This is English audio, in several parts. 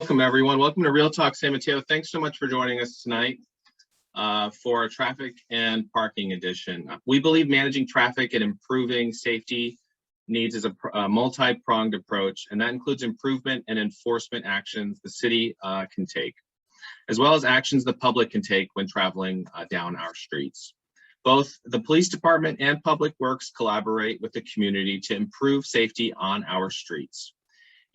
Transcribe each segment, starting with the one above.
Welcome, everyone. Welcome to Real Talk San Mateo. Thanks so much for joining us tonight for our traffic and parking edition. We believe managing traffic and improving safety needs is a multi-pronged approach, and that includes improvement and enforcement actions the city can take, as well as actions the public can take when traveling down our streets. Both the police department and public works collaborate with the community to improve safety on our streets.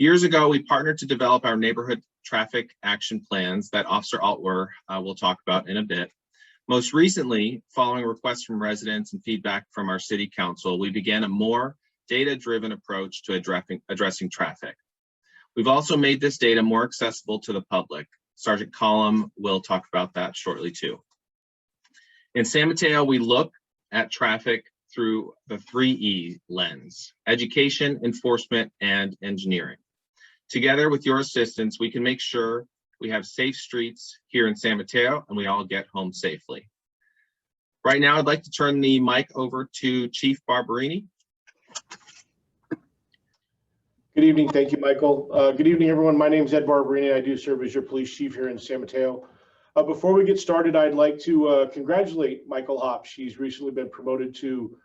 Years ago, we partnered to develop our neighborhood traffic action plans that Officer Altwer will talk about in a bit. Most recently, following requests from residents and feedback from our city council, we began a more data-driven approach to addressing traffic. We've also made this data more accessible to the public. Sergeant Collum will talk about that shortly too. In San Mateo, we look at traffic through the 3E lens: education, enforcement, and engineering. Together with your assistance, we can make sure we have safe streets here in San Mateo and we all get home safely. Right now, I'd like to turn the mic over to Chief Barberini. Good evening. Thank you, Michael. Good evening, everyone. My name is Ed Barberini. I do serve as your police chief here in San Mateo. Before we get started, I'd like to congratulate Michael Hopps. He's recently been promoted to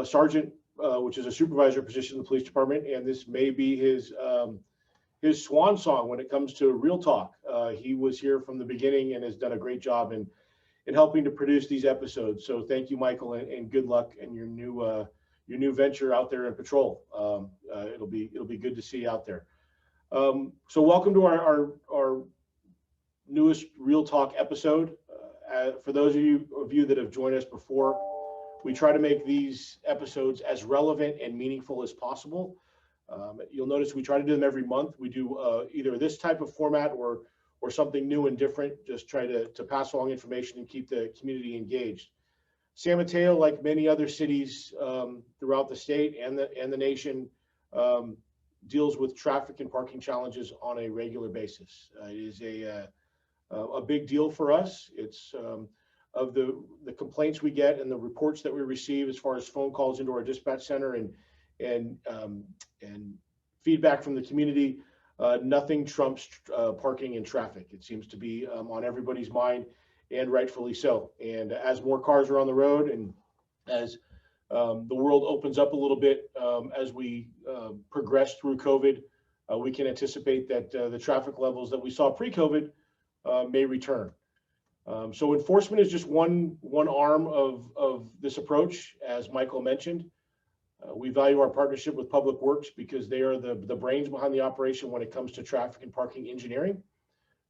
sergeant, which is a supervisor position in the police department, and this may be his swan song when it comes to Real Talk. He was here from the beginning and has done a great job in helping to produce these episodes. So thank you, Michael, and good luck in your new venture out there in patrol. It'll be good to see you out there. So welcome to our newest Real Talk episode. For those of you that have joined us before, we try to make these episodes as relevant and meaningful as possible. You'll notice we try to do them every month. We do either this type of format or something new and different, just try to pass along information and keep the community engaged. San Mateo, like many other cities throughout the state and the nation, deals with traffic and parking challenges on a regular basis. It is a big deal for us. It's of the complaints we get and the reports that we receive as far as phone calls into our dispatch center and feedback from the community, nothing trumps parking and traffic. It seems to be on everybody's mind, and rightfully so. And as more cars are on the road and as the world opens up a little bit as we progress through COVID, we can anticipate that the traffic levels that we saw pre-COVID may return. So enforcement is just one arm of this approach, as Michael mentioned. We value our partnership with Public Works because they are the brains behind the operation when it comes to traffic and parking engineering.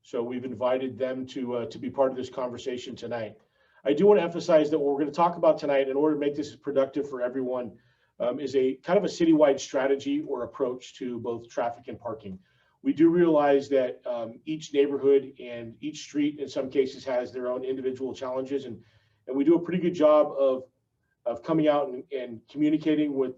So we've invited them to be part of this conversation tonight. I do want to emphasize that what we're going to talk about tonight, in order to make this productive for everyone, is a kind of a citywide strategy or approach to both traffic and parking. We do realize that each neighborhood and each street, in some cases, has their own individual challenges, and we do a pretty good job of coming out and communicating with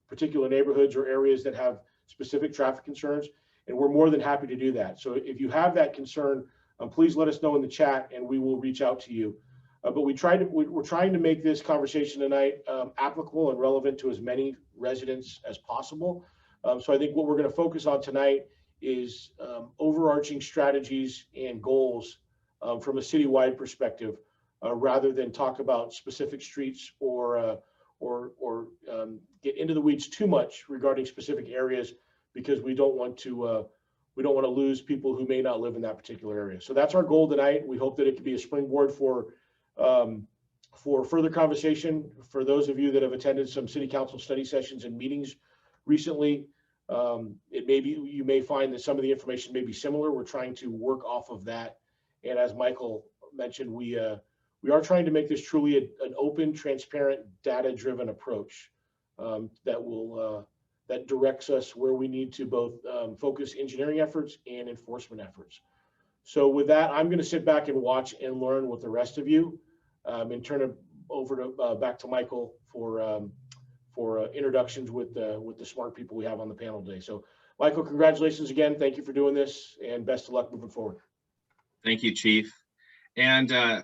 particular neighborhoods or areas that have specific traffic concerns, and we're more than happy to do that. So if you have that concern, please let us know in the chat, and we will reach out to you. But we're trying to make this conversation tonight applicable and relevant to as many residents as possible. So I think what we're going to focus on tonight is overarching strategies and goals from a citywide perspective, rather than talk about specific streets or get into the weeds too much regarding specific areas, because we don't want to lose people who may not live in that particular area. So that's our goal tonight. We hope that it can be a springboard for further conversation. For those of you that have attended some city council study sessions and meetings recently, you may find that some of the information may be similar. We're trying to work off of that, and as Michael mentioned, we are trying to make this truly an open, transparent, data-driven approach that directs us where we need to both focus engineering efforts and enforcement efforts. So with that, I'm going to sit back and watch and learn with the rest of you, and turn it over to back to Michael for introductions with the smart people we have on the panel today. So, Michael, congratulations again. Thank you for doing this, and best of luck moving forward. Thank you, Chief. And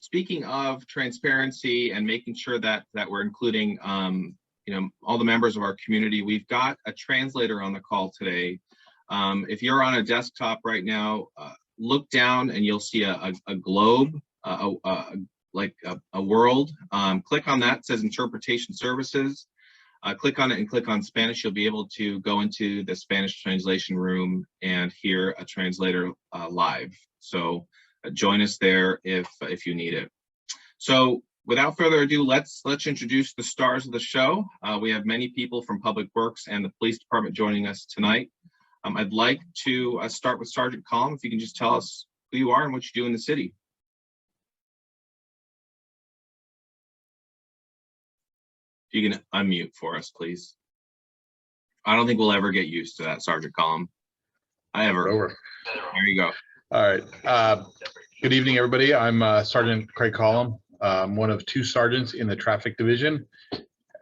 speaking of transparency and making sure that we're including all the members of our community, we've got a translator on the call today If you're on a desktop right now, look down and you'll see a globe, like a world. Click on that, it says Interpretation Services. Click on it and click on Spanish. You'll be able to go into the Spanish translation room and hear a translator live. So join us there if you need it. So without further ado, let's introduce the stars of the show. We have many people from Public Works and the Police Department joining us tonight. I'd like to start with Sergeant Collum. If you can just tell us who you are and what you do in the city. If you can unmute for us, please. I don't think we'll ever get used to that, Sergeant Collum. Over. There you go. All right. Good evening, everybody. I'm Sergeant Craig Collum. I'm one of two sergeants in the traffic division.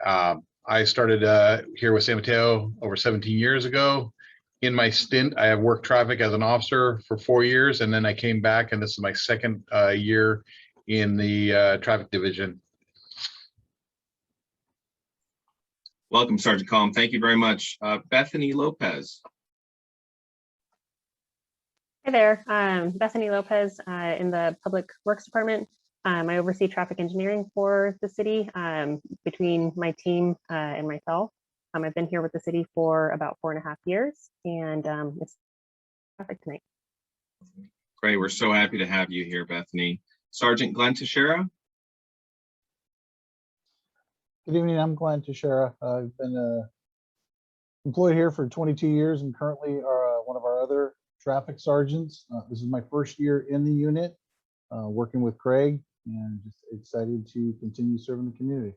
I started here with San Mateo over 17 years ago. In my stint, I have worked traffic as an officer for 4 years, and then I came back, and this is my second year in the traffic division. Welcome, Sergeant Collum. Thank you very much. Bethany Lopez. Hi there, Bethany Lopez in the Public Works Department. I oversee traffic engineering for the city between my team and myself. I've been here with the city for about 4.5 years, and it's traffic tonight. Great, we're so happy to have you here, Bethany. Sergeant Glenn Teixeira. Good evening, I'm Glenn Teixeira. I've been employed here for 22 years and currently are one of our other traffic sergeants. This is my first year in the unit, working with Craig, and just excited to continue serving the community.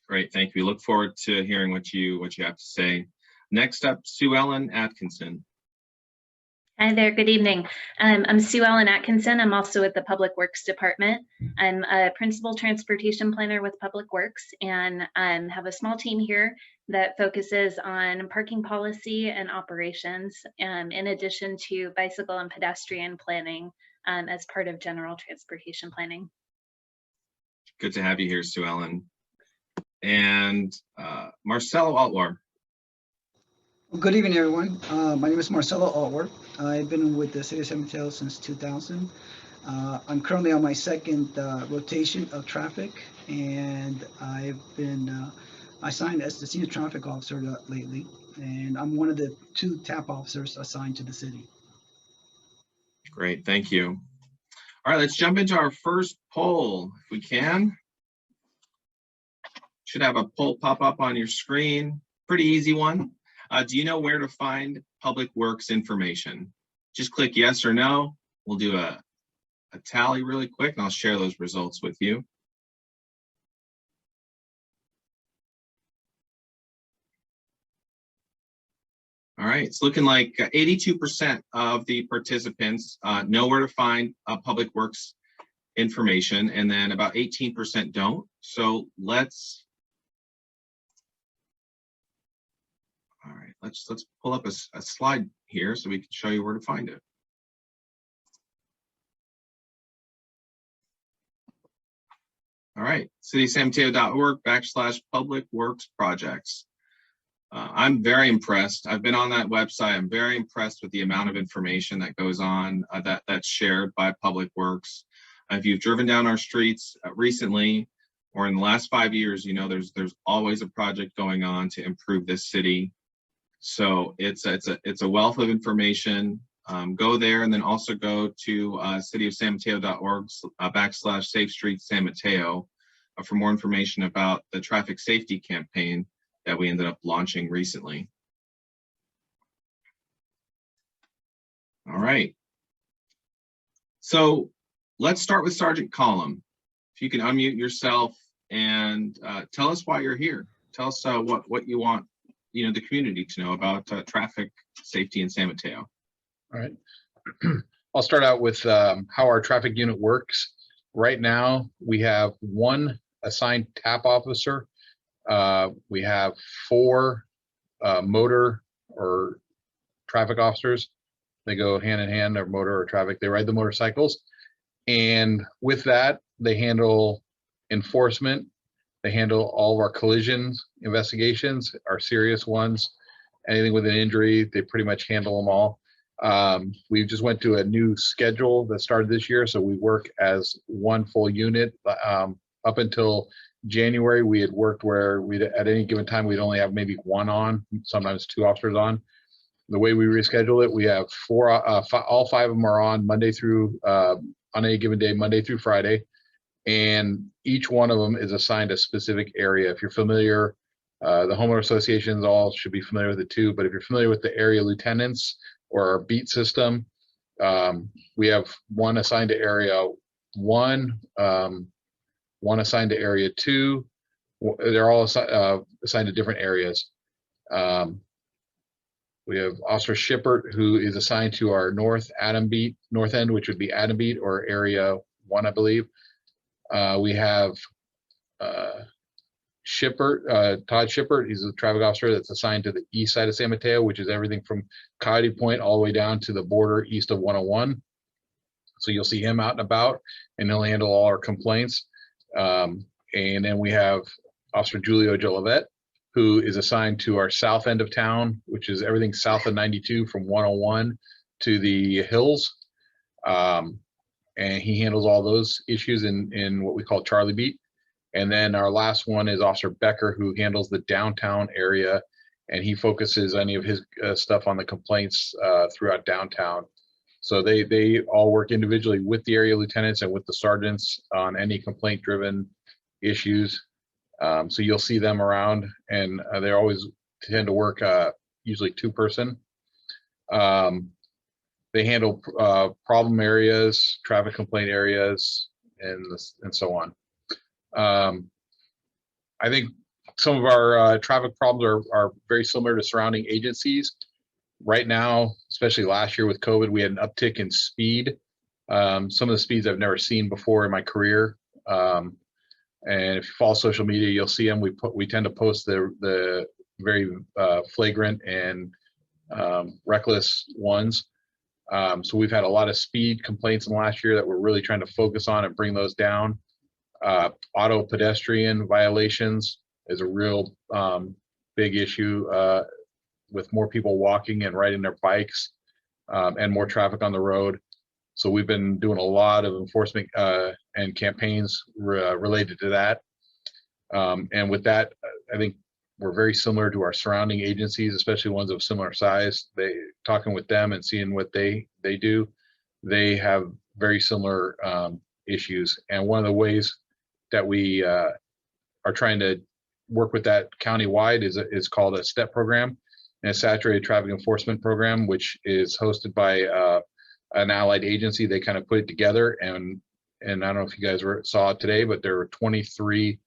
Great, thank you. We look forward to hearing what you have to say. Next up, Sue Ellen Atkinson. Hi there, good evening. I'm Sue Ellen Atkinson. I'm also at the Public Works Department. I'm a principal transportation planner with Public Works, and have a small team here that focuses on parking policy and operations, in addition to bicycle and pedestrian planning as part of general transportation planning. Good to have you here, Sue Ellen. And Marcelo Altwar. Well, good evening, everyone. My name is Marcelo Altwar. I've been with the City of San Mateo since 2000. I'm currently on my second rotation of traffic, and I've been assigned as the senior traffic officer lately, and I'm one of the 2 TAP officers assigned to the city. Great, thank you. All right, let's jump into our first poll, if we can. Should have a poll pop up on your screen. Pretty easy one. Do you know where to find Public Works information? Just click yes or no. We'll do a tally really quick, and I'll share those results with you. All right, it's looking like 82% of the participants know where to find Public Works information, and then about 18% don't. So let's pull up a slide here so we can show you where to find it. All right, citysanmateo.org/Public Works Projects. I'm very impressed. I've been on that website. I'm very impressed with the amount of information that goes on that's shared by Public Works. If you've driven down our streets recently or in the last 5 years, you know there's always a project going on to improve this city. So it's a wealth of information. Go there, and then also go to cityofsanmateo.org/Safe Streets San Mateo for more information about the traffic safety campaign that we ended up launching recently. All right. So let's start with Sergeant Collum. If you can unmute yourself and tell us why you're here. Tell us what you want the community to know about traffic safety in San Mateo. All right. I'll start out with how our traffic unit works. Right now, we have 1 assigned TAP officer. We have 4 motor or traffic officers. They go hand in hand, or motor or traffic. They ride the motorcycles. And with that, they handle enforcement. They handle all of our collisions investigations, our serious ones, anything with an injury, they pretty much handle them all. We just went to a new schedule that started this year, so we work as one full unit. Up until January, we had worked where we'd at any given time we'd only have maybe one on, sometimes two officers on. The way we reschedule it, we have all five of them are on Monday through on any given day, Monday through Friday, and each one of them is assigned a specific area. If you're familiar, the homeowner associations all should be familiar with it too, but if you're familiar with the area lieutenants or our beat system, we have one assigned to area 1, one assigned to area 2. They're all assigned to different areas. We have Officer Shippert, who is assigned to our north end, which would be Adam Beat or area 1, I believe. We have Todd Shippert. He's a traffic officer that's assigned to the east side of San Mateo, which is everything from Coyote Point all the way down to the border east of 101. So you'll see him out and about, and he'll handle all our complaints. And then we have Officer Julio Jolivet, who is assigned to our south end of town, which is everything south of 92 from 101 to the hills. And he handles all those issues in what we call Charlie Beat. And then our last one is Officer Becker, who handles the downtown area, and he focuses any of his stuff on the complaints throughout downtown. So they all work individually with the area lieutenants and with the sergeants on any complaint-driven issues. So you'll see them around, and they always tend to work usually 2-person. They handle problem areas, traffic complaint areas, and so on. I think some of our traffic problems are very similar to surrounding agencies. Right now, especially last year with COVID, we had an uptick in speed. Some of the speeds I've never seen before in my career. And if you follow social media, you'll see them. We tend to post the very flagrant and reckless ones. So we've had a lot of speed complaints in the last year that we're really trying to focus on and bring those down. Auto pedestrian violations is a real big issue with more people walking and riding their bikes and more traffic on the road. So we've been doing a lot of enforcement and campaigns related to that. And with that, I think we're very similar to our surrounding agencies, especially ones of similar size. Talking with them and seeing what they do, they have very similar issues. And one of the ways that we are trying to work with that countywide is called a STEP program, and a saturated traffic enforcement program, which is hosted by an allied agency. They kind of put it together, and I don't know if you guys saw it today, but there were 23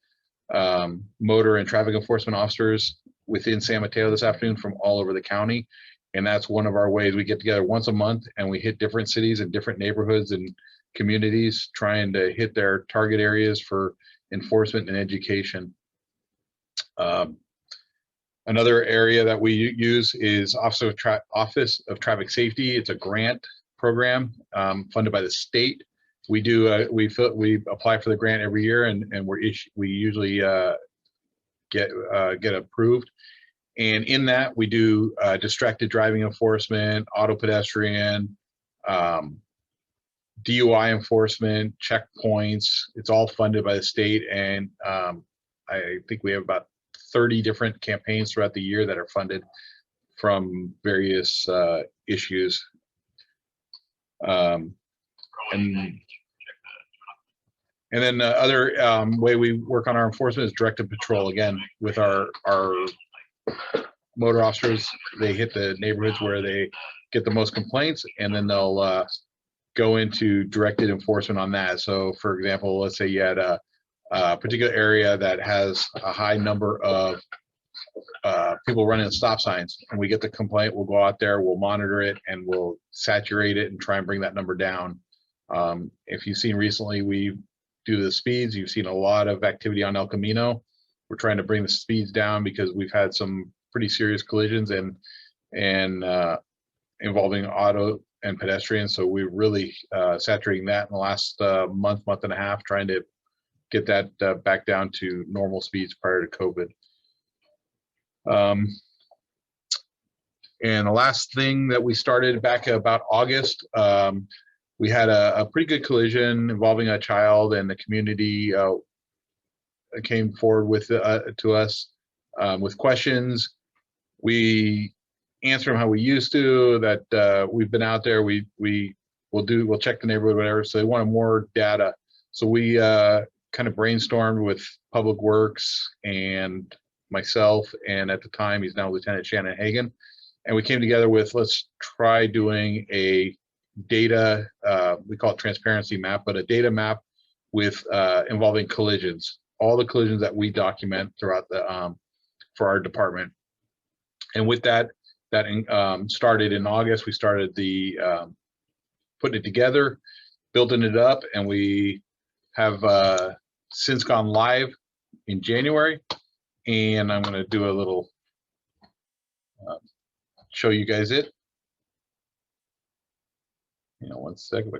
motor and traffic enforcement officers within San Mateo this afternoon from all over the county. And that's one of our ways. We get together once a month and we hit different cities and different neighborhoods and communities, trying to hit their target areas for enforcement and education. Another area that we use is Office of Traffic Safety. It's a grant program funded by the state. We apply for the grant every year, and we usually get approved. And in that, we do distracted driving enforcement, auto pedestrian, DUI enforcement, checkpoints. It's all funded by the state, and I think we have about 30 different campaigns throughout the year that are funded from various issues. And then the other way we work on our enforcement is directed patrol. Again, with our motor officers, they hit the neighborhoods where they get the most complaints, and then they'll go into directed enforcement on that. So for example, let's say you had a particular area that has a high number of people running stop signs, and we get the complaint, we'll go out there, we'll monitor it, and we'll saturate it and try and bring that number down. If you've seen recently, due to the speeds, you've seen a lot of activity on El Camino. We're trying to bring the speeds down because we've had some pretty serious collisions and involving auto and pedestrians. So we're really saturating that in the last month and a half, trying to get that back down to normal speeds prior to COVID. And the last thing that we started back about August, we had a pretty good collision involving a child, and the community came forward with to us with questions. We answer them how we used to. That we've been out there. We'll check the neighborhood, whatever. So they wanted more data. So we kind of brainstormed with Public Works and myself, and at the time he's now Lieutenant Shannon Hagan, and we came together with, let's try doing a data, we call it transparency map, but a data map with involving collisions, all the collisions that we document throughout the for our department. And with that started in August. We started the putting it together, building it up, and we have since gone live in January. And I'm going to do a little show you guys it. You know, one second.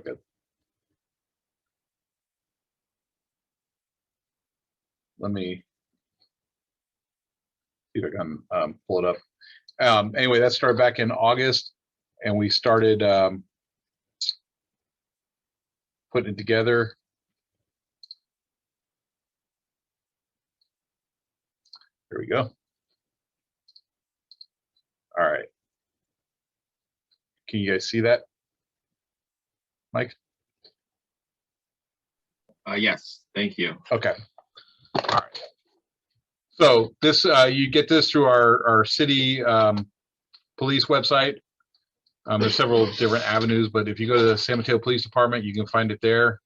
Let me see if I can pull it up. Anyway, that started back in August, and we started putting it together. Here we go. All right. Can you guys see that, Mike? Yes, thank you. Okay. All right. So this, you get this through our city police website. There's several different avenues, but if you go to the San Mateo Police Department, you can find it there.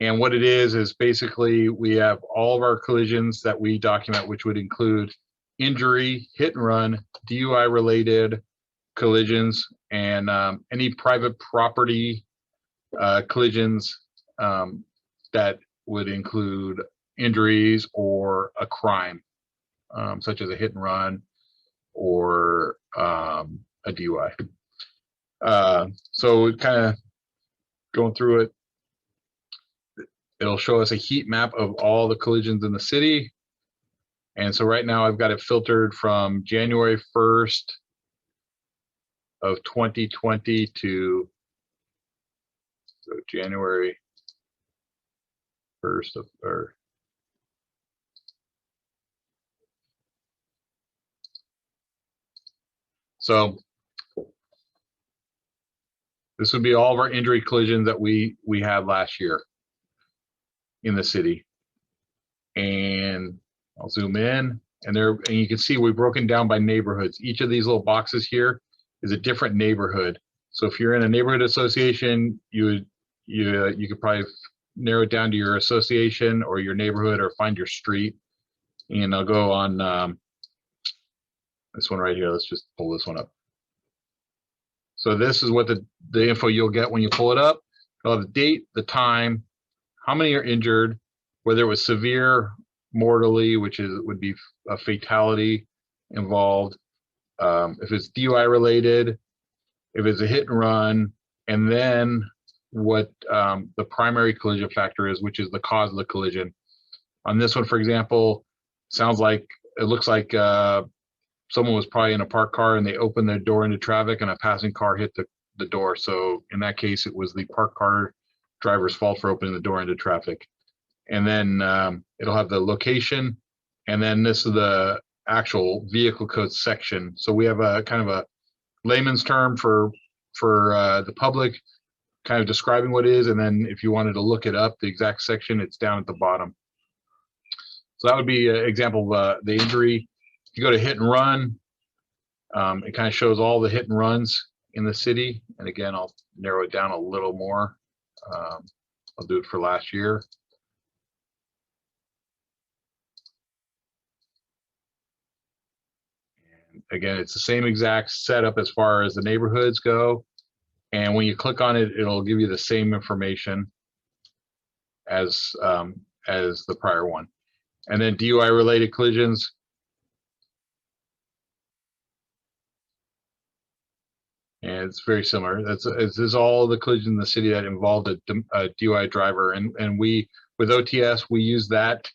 And what it is basically we have all of our collisions that we document, which would include injury, hit and run, DUI related collisions, and any private property collisions that would include injuries or a crime, such as a hit and run or a DUI. So kind of going through it, it'll show us a heat map of all the collisions in the city. And so right now I've got it filtered from January 1st of 2020 to January 1st of, or so this would be all of our injury collisions that we had last year in the city. And I'll zoom in, and you can see we've broken down by neighborhoods. Each of these little boxes here is a different neighborhood. So if you're in a neighborhood association, you could probably narrow it down to your association or your neighborhood, or find your street. And I'll go on this one right here. Let's just pull this one up. So this is what the info you'll get when you pull it up. You'll have the date, the time, how many are injured, whether it was severe, mortally, which would be a fatality involved, if it's DUI related, if it's a hit and run, and then what the primary collision factor is, which is the cause of the collision. On this one, for example, it looks like someone was probably in a parked car and they opened their door into traffic and a passing car hit the door. So in that case, it was the parked car driver's fault for opening the door into traffic. And then it'll have the location, and then this is the actual vehicle code section. So we have a kind of a layman's term for the public, kind of describing what it is, and then if you wanted to look it up, the exact section, it's down at the bottom. So that would be an example of the injury. If you go to hit and run, it kind of shows all the hit and runs in the city. And again, I'll narrow it down a little more. I'll do it for last year. And again, it's the same exact setup as far as the neighborhoods go. And when you click on it, it'll give you the same information as the prior one. And then DUI related collisions. And it's very similar. This is all the collisions in the city that involved a DUI driver. And we, with OTS, we use that.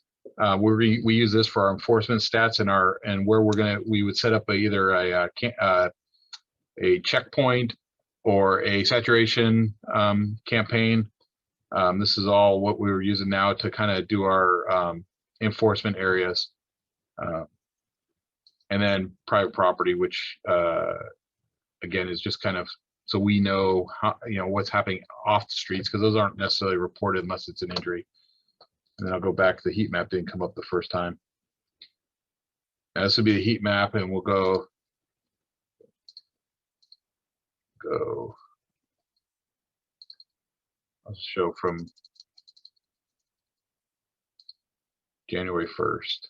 We use this for our enforcement stats and where we would set up either a a checkpoint or a saturation campaign. This is all what we were using now to kind of do our enforcement areas. And then private property, which again is just kind of so we know how, what's happening off the streets, because those aren't necessarily reported unless it's an injury. And then I'll go back. The heat map didn't come up the first time. Now this would be the heat map, and we'll go. I'll show from January 1st.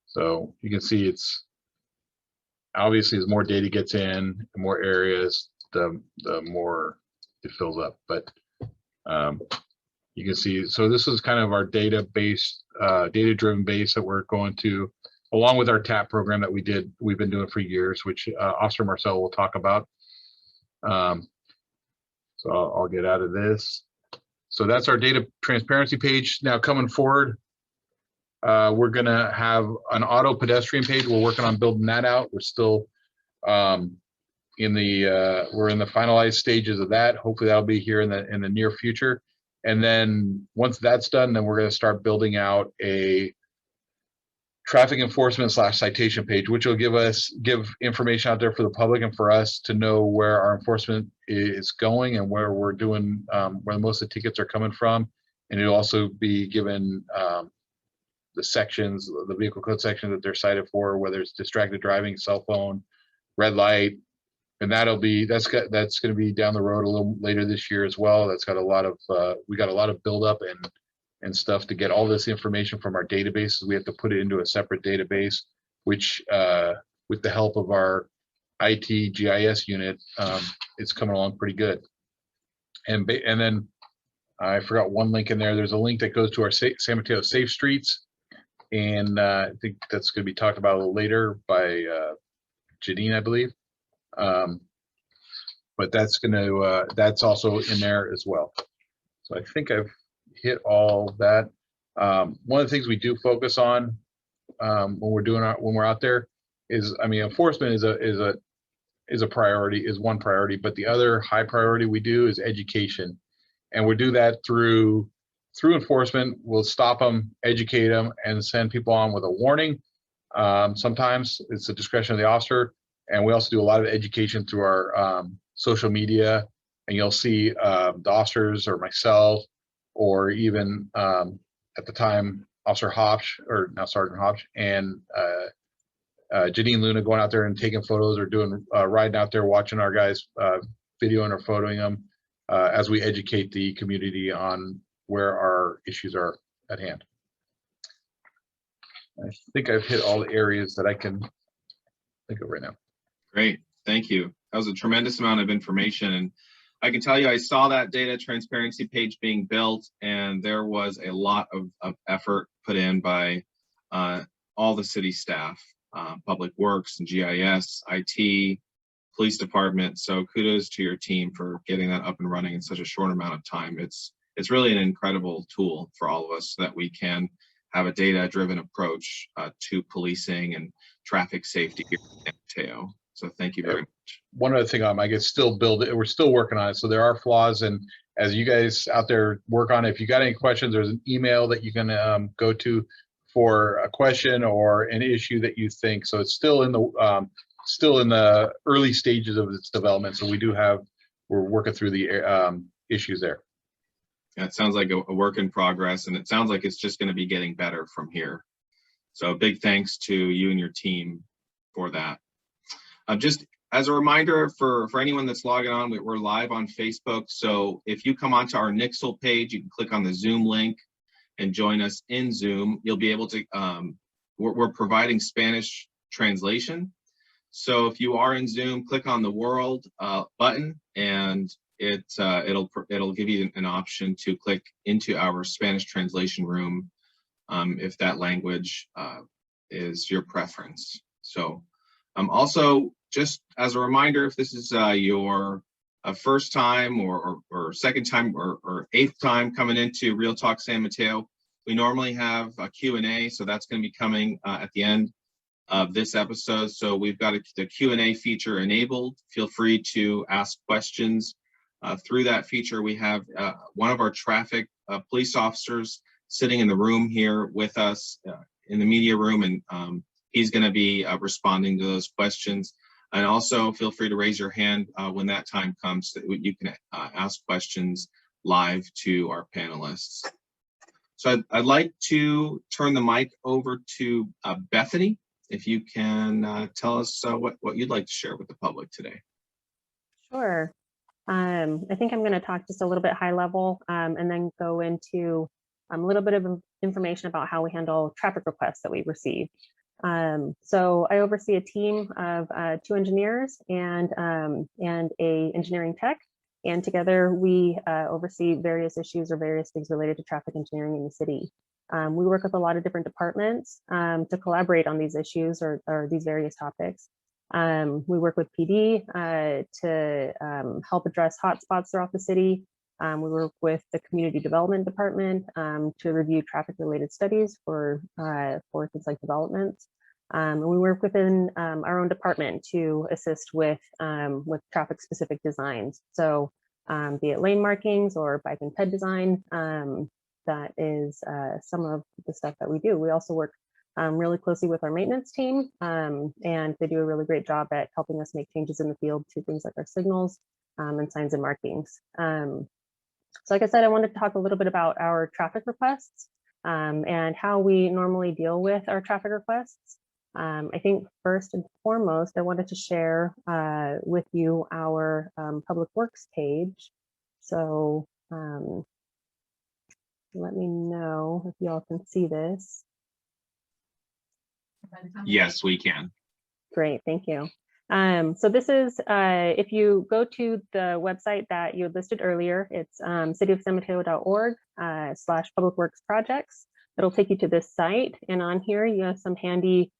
So you can see it's obviously as more data gets in, the more areas, the more it fills up. But you can see, so this is kind of our database, data-driven base that we're going to, along with our TAP program that we've been doing for years, which Officer Marcel will talk about. So I'll get out of this. So that's our data transparency page. Now coming forward, we're gonna have an auto pedestrian page. We're working on building that out. We're still in the finalized stages of that. Hopefully that'll be here in the near future. And then once that's done, then we're gonna start building out a traffic enforcement / citation page, which will give information out there for the public and for us to know where our enforcement is going and where we're doing, where most of the tickets are coming from. And it'll also be given the sections, the vehicle code section that they're cited for, whether it's distracted driving, cell phone, red light, and that's going to be down the road a little later this year as well. That's got a lot of we got a lot of buildup and stuff to get all this information from our databases. We have to put it into a separate database, which with the help of our IT GIS unit, it's coming along pretty good. And then I forgot one link in there. There's a link that goes to our San Mateo Safe Streets. And I think that's going to be talked about a little later by Janine, I believe. But that's that's also in there as well. So I think I've hit all that. One of the things we do focus on when we're out there is, I mean, enforcement is a priority, is one priority, but the other high priority we do is education, and we do that through enforcement. We'll stop them, educate them, and send people on with a warning. Sometimes it's the discretion of the officer, and we also do a lot of education through our social media. And you'll see the officers or myself, or even at the time Officer Hopsch, or now Sergeant Hopsch, and Janine Luna going out there and taking photos, or doing riding out there watching our guys videoing or photoing them as we educate the community on where our issues are at hand. I think I've hit all the areas that I can think of right now. Great, thank you. That was a tremendous amount of information, and I can tell you I saw that data transparency page being built, and there was a lot of effort put in by all the city staff, Public Works and GIS, IT, police department. So kudos to your team for getting that up and running in such a short amount of time. It's really an incredible tool for all of us so that we can have a data-driven approach to policing and traffic safety here in San Mateo. So thank you very much. One other thing, I guess we're still working on it. So there are flaws, and as you guys out there work on it, if you got any questions, there's an email that you can go to for a question or an issue that you think. So it's still in the early stages of its development. So we're working through the issues there. Yeah, it sounds like a work in progress, and it sounds like it's just going to be getting better from here. So big thanks to you and your team for that. Just as a reminder for anyone that's logging on, we're live on Facebook. So if you come onto our Nixle page, you can click on the Zoom link and join us in Zoom. You'll be able to, we're providing Spanish translation. So if you are in Zoom, click on the World button, and it'll give you an option to click into our Spanish translation room if that language is your preference. So also, just as a reminder, if this is your first time or second time or eighth time coming into Real Talk San Mateo, we normally have a Q&A, so that's going to be coming at the end. of this episode. So we've got the Q&A feature enabled. Feel free to ask questions. Through that feature, we have one of our traffic police officers sitting in the room here with us in the media room, and he's going to be responding to those questions. And also feel free to raise your hand when that time comes so that you can ask questions live to our panelists. So I'd like to turn the mic over to Bethany, if you can tell us what you'd like to share with the public today. Sure. I think I'm going to talk just a little bit high level and then go into a little bit of information about how we handle traffic requests that we receive. So I oversee a team of 2 engineers and a engineering tech, and together we oversee various issues or various things related to traffic engineering in the city. We work with a lot of different departments to collaborate on these issues or these various topics. We work with PD to help address hotspots throughout the city. We work with the community development department to review traffic related studies for things like developments. And we work within our own department to assist with traffic specific designs. So be it lane markings or bike and ped design, that is some of the stuff that we do. We also work really closely with our maintenance team, and they do a really great job at helping us make changes in the field to things like our signals and signs and markings. So like I said, I wanted to talk a little bit about our traffic requests and how we normally deal with our traffic requests. I think first and foremost, I wanted to share with you our Public Works page. So let me know if y'all can see this. Yes, we can. Great, thank you. So this is, if you go to the website that you listed earlier, it's cityofsanmateo.org/Public Works projects. It'll take you to this site, and on here you have some handy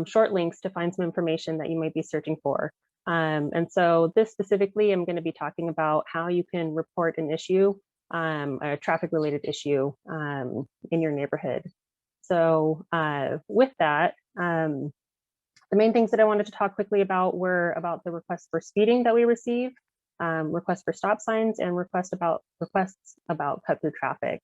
short links to find some information that you might be searching for. And so this specifically, I'm going to be talking about how you can report an issue, a traffic related issue in your neighborhood. So with that, the main things that I wanted to talk quickly about were about the requests for speeding that we receive, requests for stop signs, and requests about cut through traffic.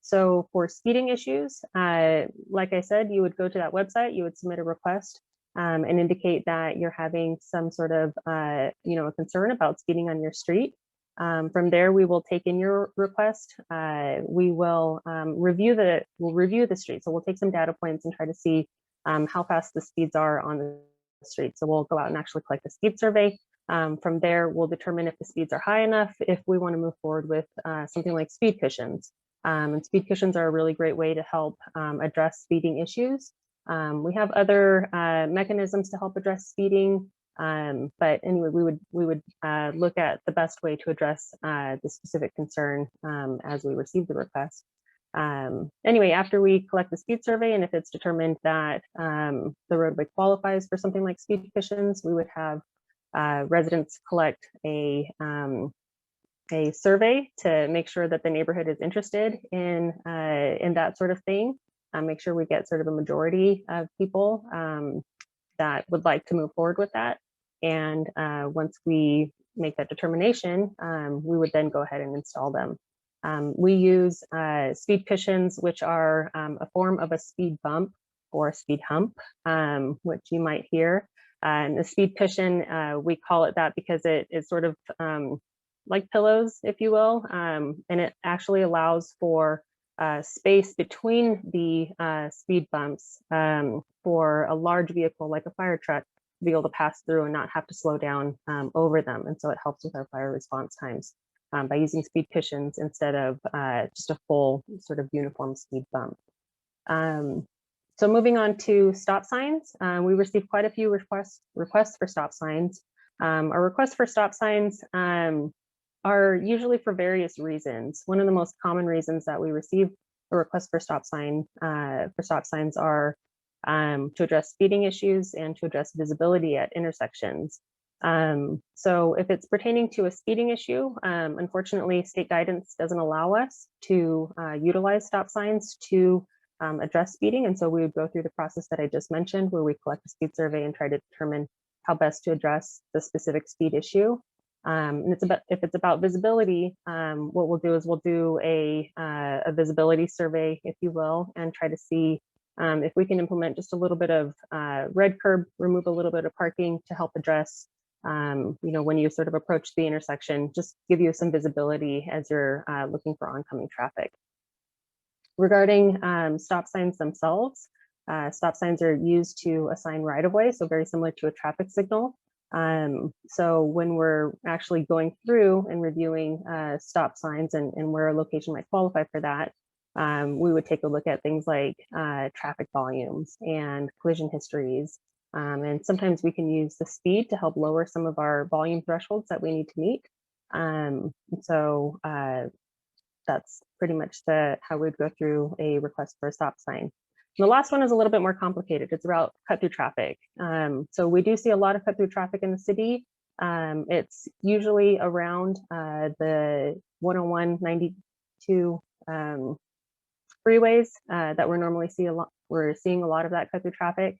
So for speeding issues, like I said, you would go to that website, you would submit a request and indicate that you're having some sort of a concern about speeding on your street. From there, we will take in your request. We will review the street. So we'll take some data points and try to see how fast the speeds are on the street. So we'll go out and actually collect a speed survey. From there, we'll determine if the speeds are high enough, if we want to move forward with something like speed cushions. And speed cushions are a really great way to help address speeding issues. We have other mechanisms to help address speeding. But anyway, we would look at the best way to address the specific concern as we receive the request. Anyway, after we collect the speed survey, and if it's determined that the roadway qualifies for something like speed cushions, we would have residents collect a survey to make sure that the neighborhood is interested in that sort of thing. Make sure we get sort of a majority of people that would like to move forward with that. And once we make that determination, we would then go ahead and install them. We use speed cushions, which are a form of a speed bump or a speed hump, which you might hear. And the speed cushion, we call it that because it is sort of like pillows, if you will, and it actually allows for space between the speed bumps for a large vehicle like a fire truck to be able to pass through and not have to slow down over them. And so it helps with our fire response times by using speed cushions instead of just a full sort of uniform speed bump. So moving on to stop signs, we received quite a few requests for stop signs. Our requests for stop signs are usually for various reasons. One of the most common reasons that we receive a request for stop signs are to address speeding issues and to address visibility at intersections. So if it's pertaining to a speeding issue, unfortunately, state guidance doesn't allow us to utilize stop signs to address speeding. And so we would go through the process that I just mentioned, where we collect a speed survey and try to determine how best to address the specific speed issue. And if it's about visibility, what we'll do is we'll do a visibility survey, if you will, and try to see if we can implement just a little bit of red curb, remove a little bit of parking to help address, when you sort of approach the intersection, just give you some visibility as you're looking for oncoming traffic. Regarding stop signs themselves, stop signs are used to assign right-of-way, so very similar to a traffic signal. So when we're actually going through and reviewing stop signs and where a location might qualify for that, we would take a look at things like traffic volumes and collision histories. And sometimes we can use the speed to help lower some of our volume thresholds that we need to meet. So that's pretty much how we'd go through a request for a stop sign. And the last one is a little bit more complicated. It's about cut through traffic. So we do see a lot of cut through traffic in the city. It's usually around the 101, 92 freeways that we're seeing a lot of that cut through traffic.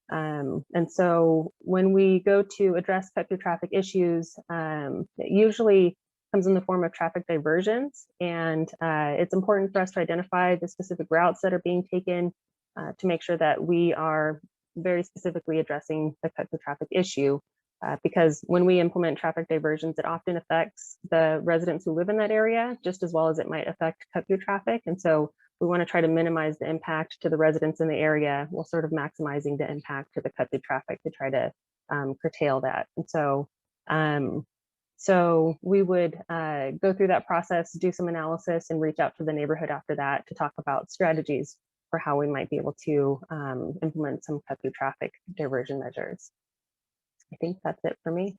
And so when we go to address cut through traffic issues, it usually comes in the form of traffic diversions. And it's important for us to identify the specific routes that are being taken to make sure that we are very specifically addressing the cut through traffic issue. Because when we implement traffic diversions, it often affects the residents who live in that area just as well as it might affect cut through traffic. And so we want to try to minimize the impact to the residents in the area while sort of maximizing the impact to the cut through traffic to try to curtail that. And so so we would go through that process, do some analysis, and reach out to the neighborhood after that to talk about strategies for how we might be able to implement some cut through traffic diversion measures. I think that's it for me.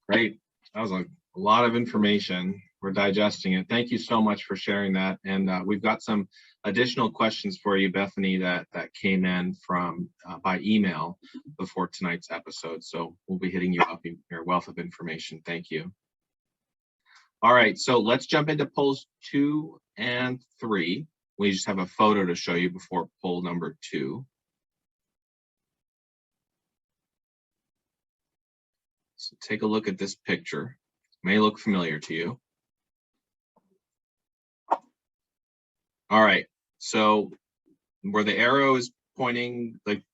Great. That was a lot of information. We're digesting it. Thank you so much for sharing that. And we've got some additional questions for you, Bethany, that came in from by email before tonight's episode. So we'll be hitting you up in your wealth of information. Thank you. All right, so let's jump into polls 2 and 3. We just have a photo to show you before poll number 2. So take a look at this picture. It may look familiar to you. All right, so where the arrow is pointing like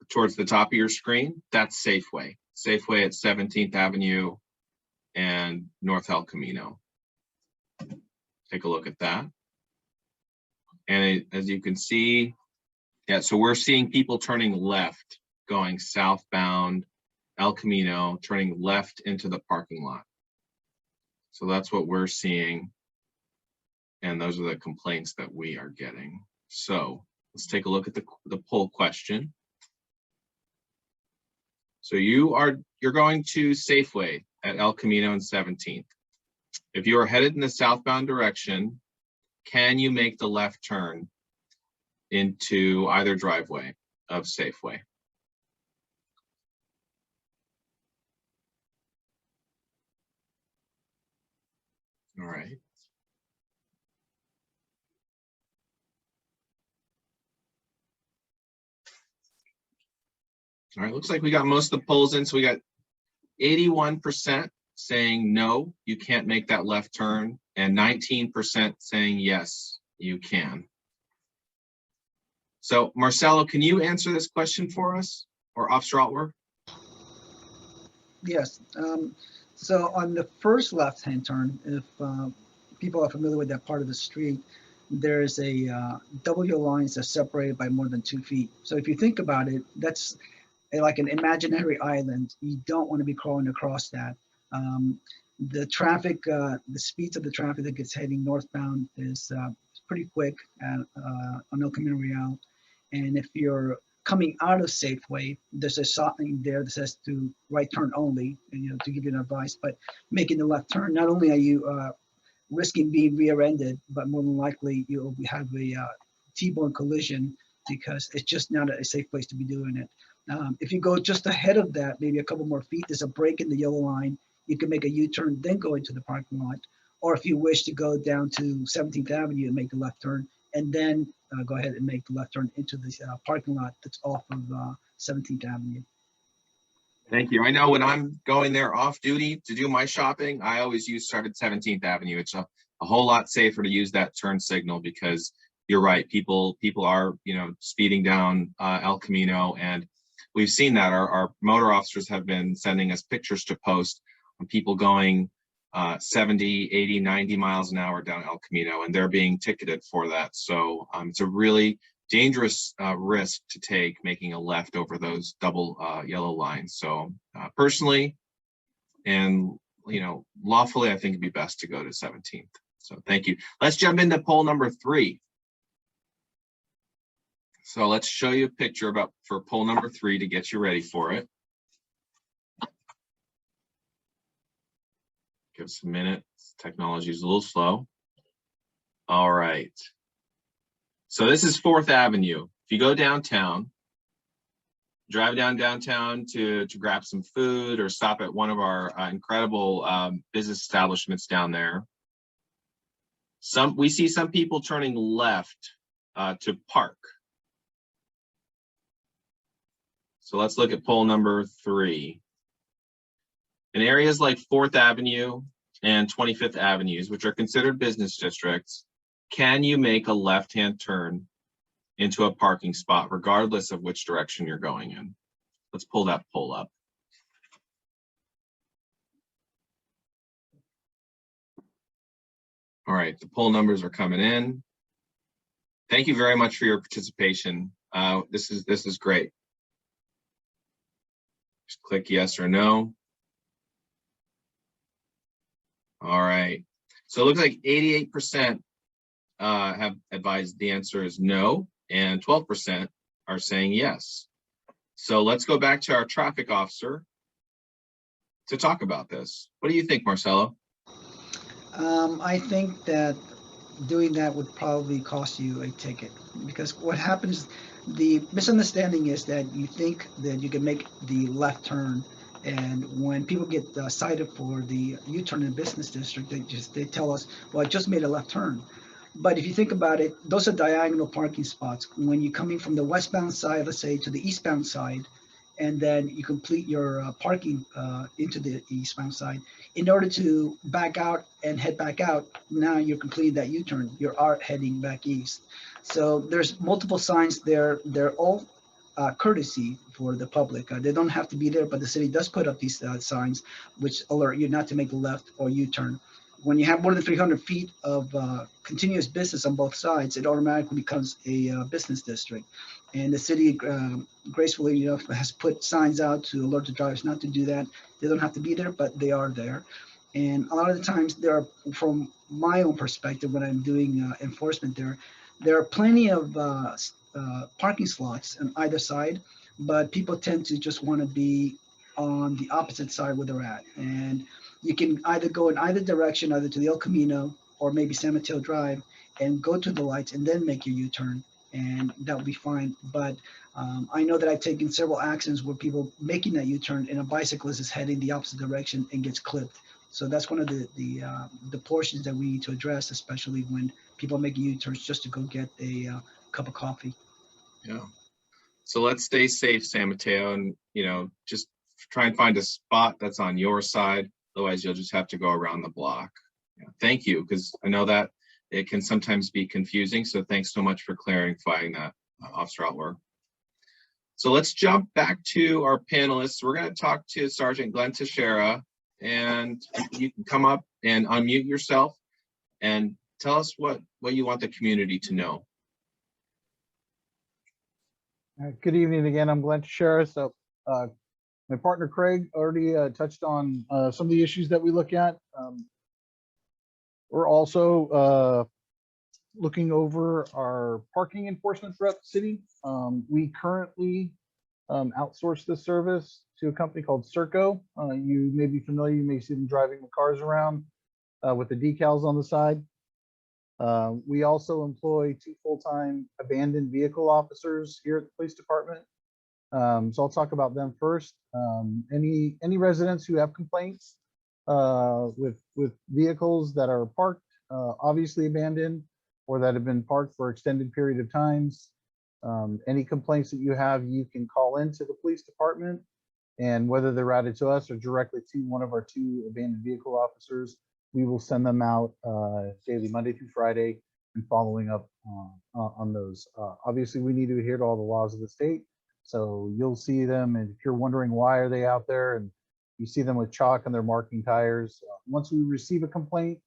towards the top of your screen, that's Safeway. Safeway at 17th Avenue and North El Camino. Take a look at that. And as you can see, yeah, so we're seeing people turning left, going southbound El Camino, turning left into the parking lot. So that's what we're seeing. And those are the complaints that we are getting. So let's take a look at the poll question. So you're going to Safeway at El Camino and 17th. If you are headed in the southbound direction, can you make the left turn into either driveway of Safeway? All right. All right, looks like we got most of the polls in. So we got 81% saying no, you can't make that left turn, and 19% saying yes, you can. So Marcelo, can you answer this question for us, or Officer Altworth? Yes. So on the first left-hand turn, if people are familiar with that part of the street, there's a double yellow lines that's separated by more than 2 feet. So if you think about it, that's like an imaginary island. You don't want to be crawling across that. The traffic, the speeds of the traffic that gets heading northbound is pretty quick on El Camino Real. And if you're coming out of Safeway, there's a sign there that says to right turn only, and, to give you an advice. But making the left turn, not only are you risking being rear-ended, but more than likely you'll have a T-bone collision because it's just not a safe place to be doing it. If you go just ahead of that, maybe a couple more feet, there's a break in the yellow line. You can make a U-turn, then go into the parking lot. Or if you wish to go down to 17th Avenue and make the left turn, and then go ahead and make the left turn into this parking lot that's off of 17th Avenue. Thank you. I know when I'm going there off duty to do my shopping, I always use 17th Avenue. It's a whole lot safer to use that turn signal because you're right. People are, speeding down El Camino, and we've seen that. Our motor officers have been sending us pictures to post on people going 70, 80, 90 miles an hour down El Camino, and they're being ticketed for that. So it's a really dangerous risk to take making a left over those double yellow lines. So personally and lawfully, I think it'd be best to go to 17th. So thank you. Let's jump into poll number 3. So let's show you a picture for poll number 3 to get you ready for it. Give us a minute. Technology is a little slow. All right. So this is 4th Avenue. If you go downtown, drive downtown to grab some food or stop at one of our incredible business establishments down there. We see some people turning left to park. So let's look at poll number 3. In areas like 4th Avenue and 25th Avenues, which are considered business districts, can you make a left-hand turn into a parking spot regardless of which direction you're going in? Let's pull that poll up. All right, the poll numbers are coming in. Thank you very much for your participation. This is great. Just click yes or no. All right, so it looks like 88% have advised the answer is no, and 12% are saying yes. So let's go back to our traffic officer to talk about this. What do you think, Marcelo? I think that doing that would probably cost you a ticket, because what happens, the misunderstanding is that you think that you can make the left turn, and when people get cited for the U-turn in business district, they tell us, well, I just made a left turn. But if you think about it, those are diagonal parking spots. When you're coming from the westbound side, let's say, to the eastbound side, and then you complete your parking into the eastbound side, in order to back out and head back out, now you're completing that U-turn. You are heading back east. So there's multiple signs there. They're all courtesy for the public. They don't have to be there, but the city does put up these signs which alert you not to make a left or U-turn. When you have more than 300 feet of continuous business on both sides, it automatically becomes a business district. And the city gracefully, has put signs out to alert the drivers not to do that. They don't have to be there, but they are there. And a lot of the times there are, from my own perspective, when I'm doing enforcement there are plenty of parking slots on either side, but people tend to just want to be on the opposite side where they're at. And you can either go in either direction, either to the El Camino or maybe San Mateo Drive, and go to the lights and then make your U-turn, and that will be fine. But I know that I've taken several accidents where people making that U-turn and a bicyclist is heading the opposite direction and gets clipped. So that's one of the portions that we need to address, especially when people are making U-turns just to go get a cup of coffee. Yeah. So let's stay safe, San Mateo, and just try and find a spot that's on your side. Otherwise, you'll just have to go around the block. Yeah. Thank you, because I know that it can sometimes be confusing. So thanks so much for clarifying that, Officer Altwer. So let's jump back to our panelists. We're going to talk to Sergeant Glenn Teixeira, and you can come up and unmute yourself and tell us what you want the community to know. Good evening again. I'm Glenn Teixeira. So my partner Craig already touched on some of the issues that we look at. We're also looking over our parking enforcement throughout the city. We currently outsource this service to a company called Serco. You may be familiar, you may see them driving the cars around with the decals on the side. We also employ 2 full-time abandoned vehicle officers here at the police department. So I'll talk about them first. Any residents who have complaints with vehicles that are parked, obviously abandoned, or that have been parked for extended period of times. Any complaints that you have, you can call into the police department, and whether they're routed to us or directly to one of our 2 abandoned vehicle officers, we will send them out daily, Monday through Friday, and following up on those. Obviously, we need to adhere to all the laws of the state. So you'll see them, and if you're wondering why are they out there, and you see them with chalk and they're marking tires. Once we receive a complaint,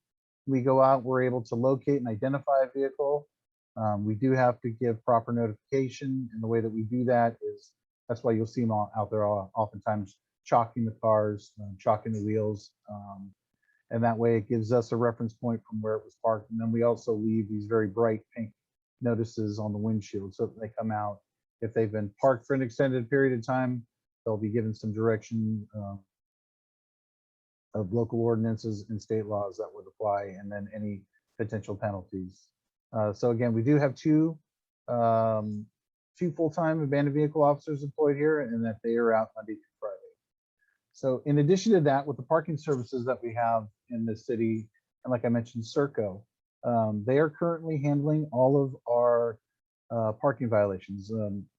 we go out, we're able to locate and identify a vehicle. We do have to give proper notification, and the way that we do that is, that's why you'll see them out there oftentimes chalking the cars, chalking the wheels. And that way it gives us a reference point from where it was parked. And then we also leave these very bright pink notices on the windshield so that they come out. If they've been parked for an extended period of time, they'll be given some direction of local ordinances and state laws that would apply, and then any potential penalties. So again, we do have 2 full-time abandoned vehicle officers employed here, and that they are out Monday through Friday. So in addition to that, with the parking services that we have in the city, and like I mentioned, Serco, they are currently handling all of our parking violations.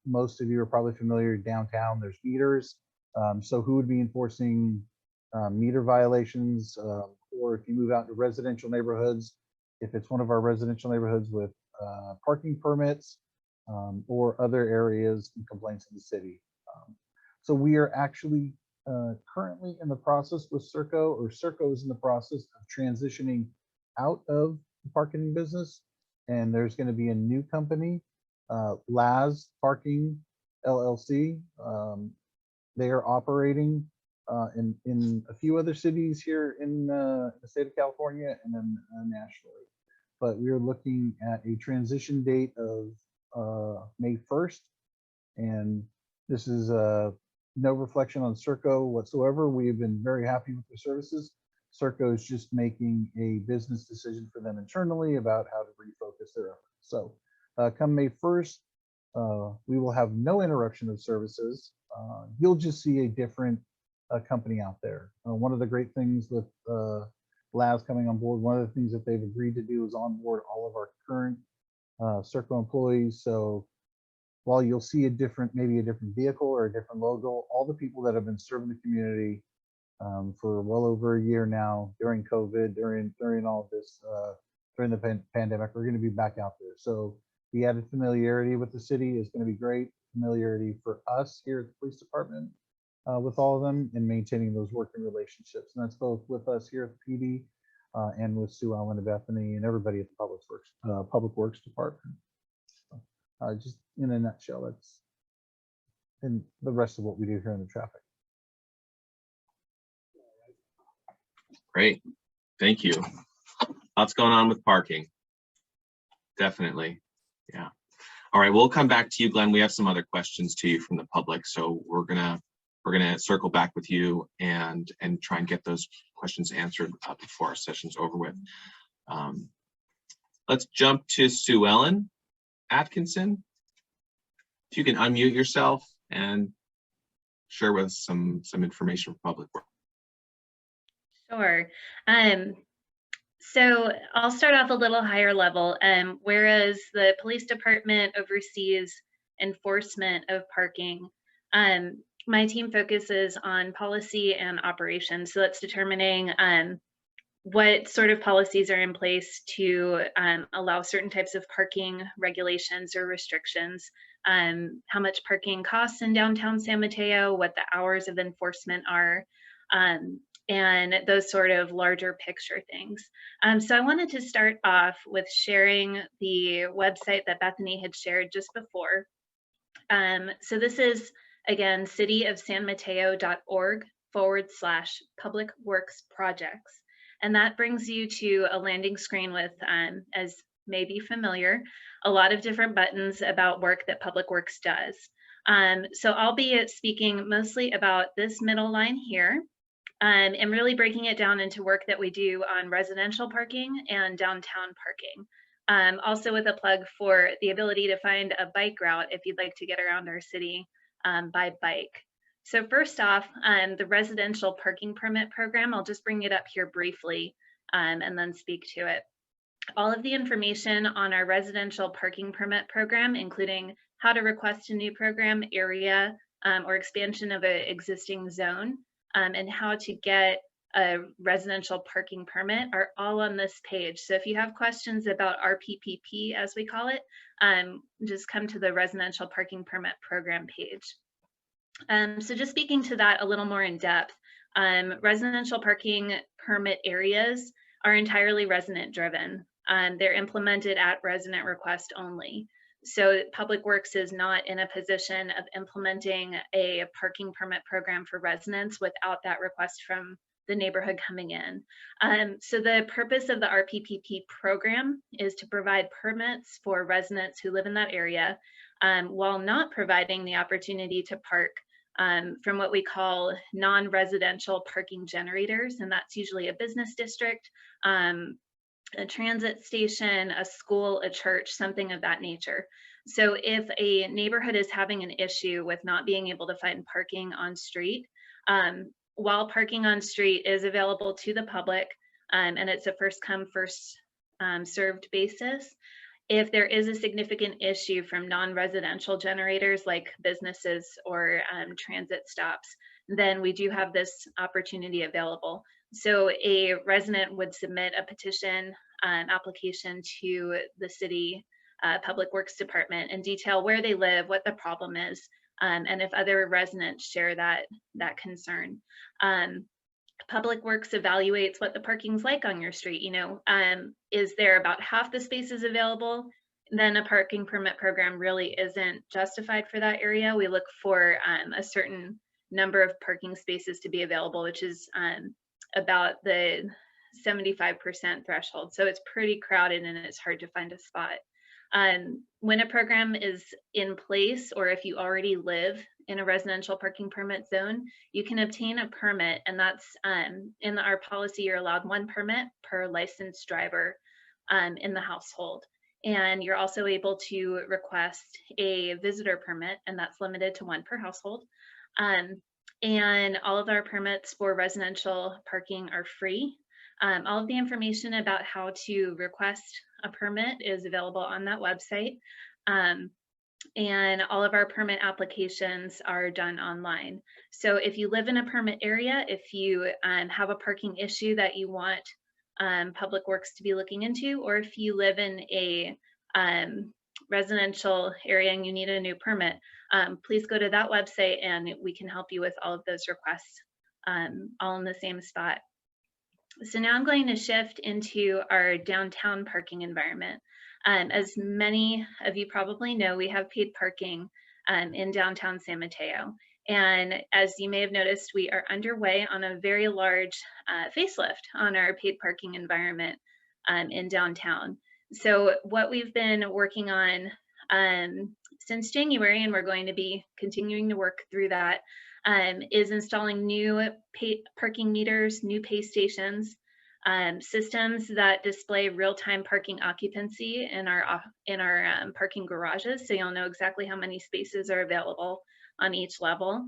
Most of you are probably familiar downtown, there's meters. So who would be enforcing meter violations? Or if you move out to residential neighborhoods, if it's one of our residential neighborhoods with parking permits, or other areas and complaints in the city. So we are actually currently in the process with Serco, or Serco is in the process of transitioning out of the parking business, and there's going to be a new company, Laz Parking LLC. They are operating in a few other cities here in the state of California, and then nationally. But we are looking at a transition date of May 1st, and this is no reflection on Serco whatsoever. We have been very happy with the services. Serco is just making a business decision for them internally about how to refocus their efforts. So come May 1st, we will have no interruption of services. You'll just see a different company out there. One of the great things with Laz coming on board, one of the things that they've agreed to do is onboard all of our current Serco employees. So while you'll see maybe a different vehicle or a different logo, all the people that have been serving the community for well over a year now, during COVID, during all of this, during the pandemic, are going to be back out there. So the added familiarity with the city is going to be great. Familiarity for us here at the police department with all of them, and maintaining those working relationships. And that's both with us here at the PD and with Sue Ellen and Bethany and everybody at the Public Works Department. Just in a nutshell, that's and the rest of what we do here in the traffic. Great, thank you. Lots going on with parking. Definitely, yeah. All right, we'll come back to you, Glenn. We have some other questions to you from the public, so we're gonna circle back with you and try and get those questions answered before our session's over with. Let's jump to Sue Ellen Atkinson. If you can unmute yourself and share with us some information for public work. Sure. So I'll start off a little higher level. Whereas the police department oversees enforcement of parking, my team focuses on policy and operations. So that's determining what sort of policies are in place to allow certain types of parking regulations or restrictions, how much parking costs in downtown San Mateo, what the hours of enforcement are, and those sort of larger picture things. So I wanted to start off with sharing the website that Bethany had shared just before. So this is, again, cityofsanmateo.org/public works projects. And that brings you to a landing screen with, as may be familiar, a lot of different buttons about work that Public Works does. So I'll be speaking mostly about this middle line here, and really breaking it down into work that we do on residential parking and downtown parking. Also with a plug for the ability to find a bike route if you'd like to get around our city by bike. So first off, the residential parking permit program, I'll just bring it up here briefly and then speak to it. all of the information on our residential parking permit program, including how to request a new program area or expansion of an existing zone, and how to get a residential parking permit are all on this page. So if you have questions about RPPP, as we call it, just come to the residential parking permit program page. So just speaking to that a little more in depth, residential parking permit areas are entirely resident driven. They're implemented at resident request only. So Public Works is not in a position of implementing a parking permit program for residents without that request from the neighborhood coming in. So the purpose of the RPPP program is to provide permits for residents who live in that area while not providing the opportunity to park from what we call non-residential parking generators, and that's usually a business district, a transit station, a school, a church, something of that nature. So if a neighborhood is having an issue with not being able to find parking on street, while parking on street is available to the public, and it's a first come, first served basis, if there is a significant issue from non-residential generators like businesses or transit stops, then we do have this opportunity available. So a resident would submit a petition application to the city Public Works Department and detail where they live, what the problem is, and if other residents share that concern. Public Works evaluates what the parking's like on your street. You know, is there about half the spaces available? Then a parking permit program really isn't justified for that area. We look for a certain number of parking spaces to be available, which is about the 75% threshold. So it's pretty crowded and it's hard to find a spot. When a program is in place, or if you already live in a residential parking permit zone, you can obtain a permit, and that's in our policy, you're allowed 1 permit per licensed driver in the household. And you're also able to request a visitor permit, and that's limited to 1 per household. And all of our permits for residential parking are free. All of the information about how to request a permit is available on that website. And all of our permit applications are done online. So if you live in a permit area, if you have a parking issue that you want Public Works to be looking into, or if you live in a residential area and you need a new permit, please go to that website and we can help you with all of those requests all in the same spot. So now I'm going to shift into our downtown parking environment. As many of you probably know, we have paid parking in downtown San Mateo. And as you may have noticed, we are underway on a very large facelift on our paid parking environment in downtown. So what we've been working on since January, and we're going to be continuing to work through that, is installing new parking meters, new pay stations, systems that display real-time parking occupancy in our parking garages, so you'll know exactly how many spaces are available on each level.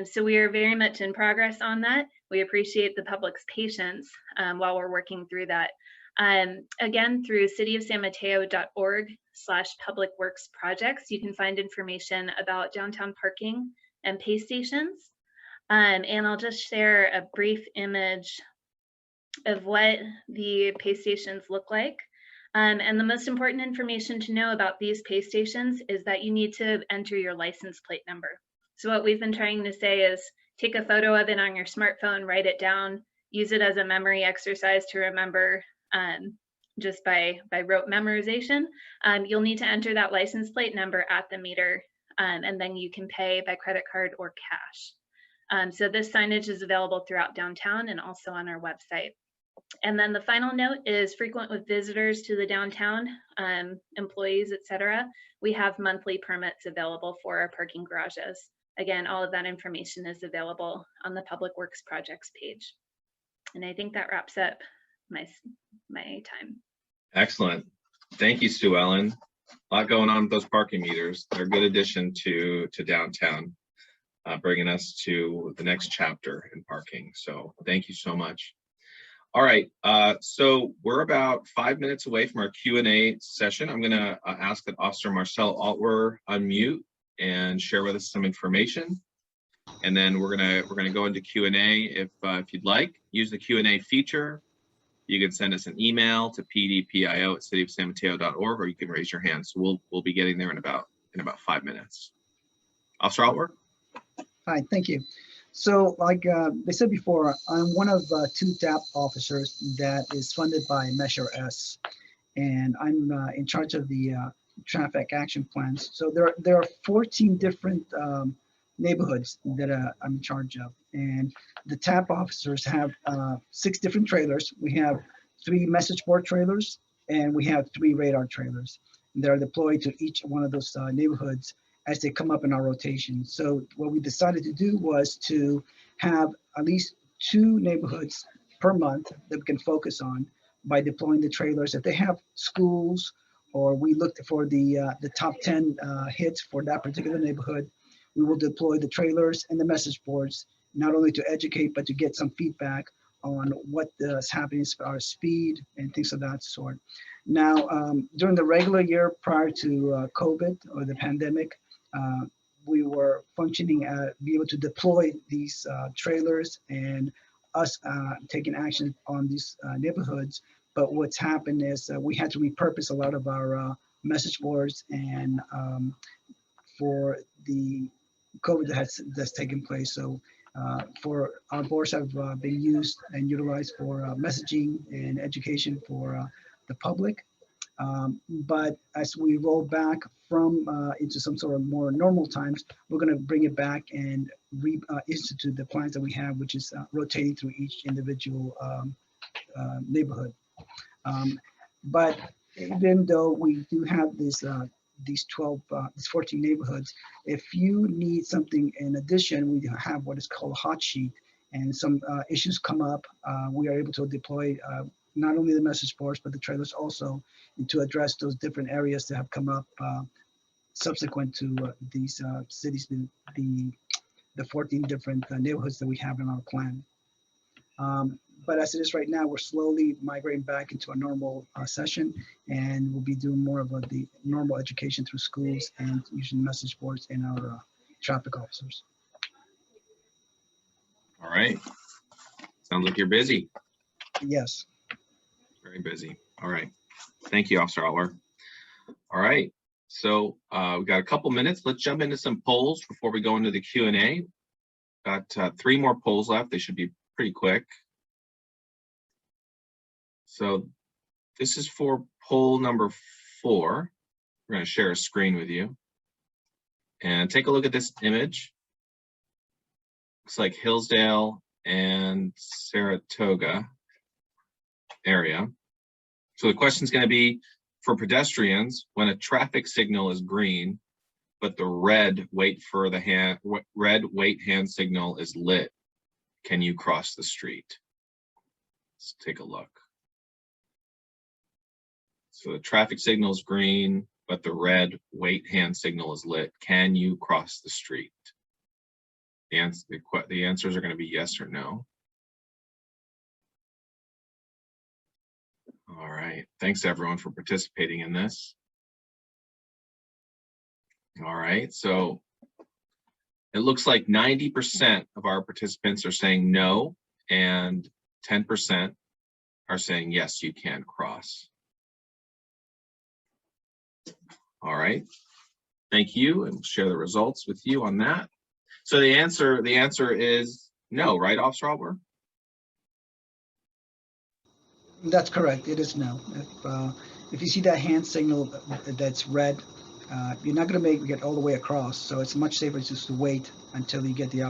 So we are very much in progress on that. We appreciate the public's patience while we're working through that. Again, through cityofsanmateo.org/publicworks projects, you can find information about downtown parking and pay stations. And I'll just share a brief image of what the pay stations look like. And the most important information to know about these pay stations is that you need to enter your license plate number. So what we've been trying to say is take a photo of it on your smartphone, write it down, use it as a memory exercise to remember just by rote memorization. You'll need to enter that license plate number at the meter, and then you can pay by credit card or cash. So this signage is available throughout downtown and also on our website. And then the final note is frequent with visitors to the downtown, employees, etc. We have monthly permits available for our parking garages. Again, all of that information is available on the Public Works projects page. And I think that wraps up my time. Excellent. Thank you, Sue Ellen. A lot going on with those parking meters. They're a good addition to downtown, bringing us to the next chapter in parking. So thank you so much. All right, so we're about 5 minutes away from our Q&A session. I'm gonna ask that Officer Marcel Altwer unmute and share with us some information. And then we're gonna go into Q&A if you'd like. Use the Q&A feature. You can send us an email to pdpio@cityofsanmateo.org, or you can raise your hand. So we'll be getting there in about 5 minutes. Officer Altwer. Hi, thank you. So like they said before, I'm one of 2 TAP officers that is funded by Measure S, and I'm in charge of the traffic action plans. So there are 14 different neighborhoods that I'm in charge of, and the TAP officers have 6 different trailers. We have 3 message board trailers, and we have 3 radar trailers. They're deployed to each one of those neighborhoods as they come up in our rotation. So what we decided to do was to have at least 2 neighborhoods per month that we can focus on by deploying the trailers. If they have schools, or we looked for the top 10 hits for that particular neighborhood, we will deploy the trailers and the message boards, not only to educate, but to get some feedback on what is happening as far as speed and things of that sort. Now, during the regular year prior to COVID or the pandemic, we were functioning be able to deploy these trailers and us taking action on these neighborhoods. But what's happened is we had to repurpose a lot of our message boards, and for the COVID that's taken place. So for our boards have been used and utilized for messaging and education for the public. But as we roll back from into some sort of more normal times, we're going to bring it back and institute the plans that we have, which is rotating through each individual neighborhood. But even though we do have these 14 neighborhoods, if you need something in addition, we have what is called a hot sheet, and some issues come up, we are able to deploy not only the message boards, but the trailers also, and to address those different areas that have come up subsequent to these cities, the 14 different neighborhoods that we have in our plan. But as it is right now, we're slowly migrating back into a normal session, and we'll be doing more of the normal education through schools and using message boards and our traffic officers. All right. Sounds like you're busy. Yes. Very busy. All right. Thank you, Officer Altwer. All right. So we've got a couple minutes. Let's jump into some polls before we go into the Q&A. Got 3 more polls left. They should be pretty quick. So this is for poll number 4. We're going to share a screen with you. And take a look at this image. Looks like Hillsdale and Saratoga area. So the question is going to be, for pedestrians, when a traffic signal is green, but the red wait hand signal is lit, can you cross the street? Let's take a look. So the traffic signal is green, but the wait hand signal is lit. Can you cross the street? The answers are going to be yes or no. All right. Thanks everyone for participating in this. All right. So it looks like 90% of our participants are saying no, and 10% are saying yes, you can cross. All right. Thank you, and we'll share the results with you on that. So the answer is no, right, Officer Altwer? That's correct. It is no. If you see that hand signal that's red, you're not going to get all the way across. So it's much safer just to wait until you get the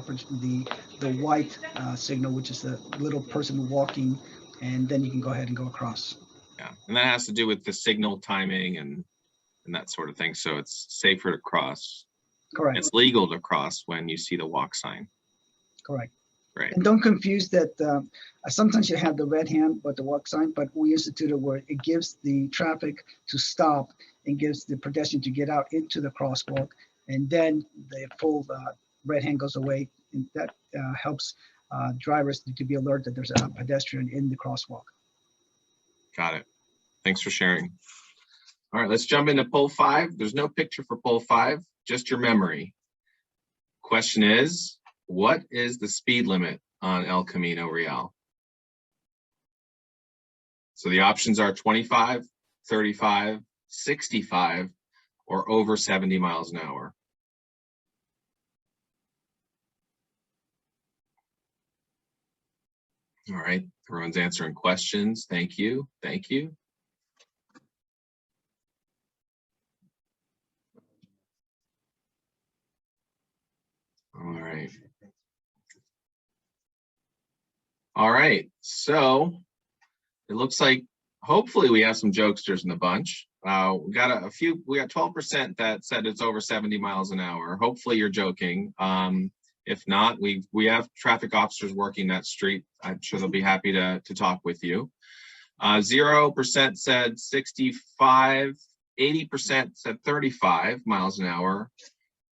white signal, which is the little person walking, and then you can go ahead and go across. Yeah, and that has to do with the signal timing and that sort of thing. So it's safer to cross. Correct. It's legal to cross when you see the walk sign. Correct. Right. And don't confuse that. Sometimes you have the red hand, but the walk sign, but we instituted where it gives the traffic to stop and gives the pedestrian to get out into the crosswalk, and then the full red hand goes away, and that helps drivers need to be alert that there's a pedestrian in the crosswalk. Got it. Thanks for sharing. All right, let's jump into poll 5. There's no picture for poll 5, just your memory. Question is, what is the speed limit on El Camino Real? So the options are 25, 35, 65, or over 70 miles an hour. All right, everyone's answering questions. Thank you. Thank you. All right. All right, so it looks like hopefully we have some jokesters in the bunch. We got a few, we got 12% that said it's over 70 miles an hour. Hopefully you're joking. If not, we have traffic officers working that street. I'm sure they'll be happy to talk with you. 0% said 65, 80% said 35 miles an hour,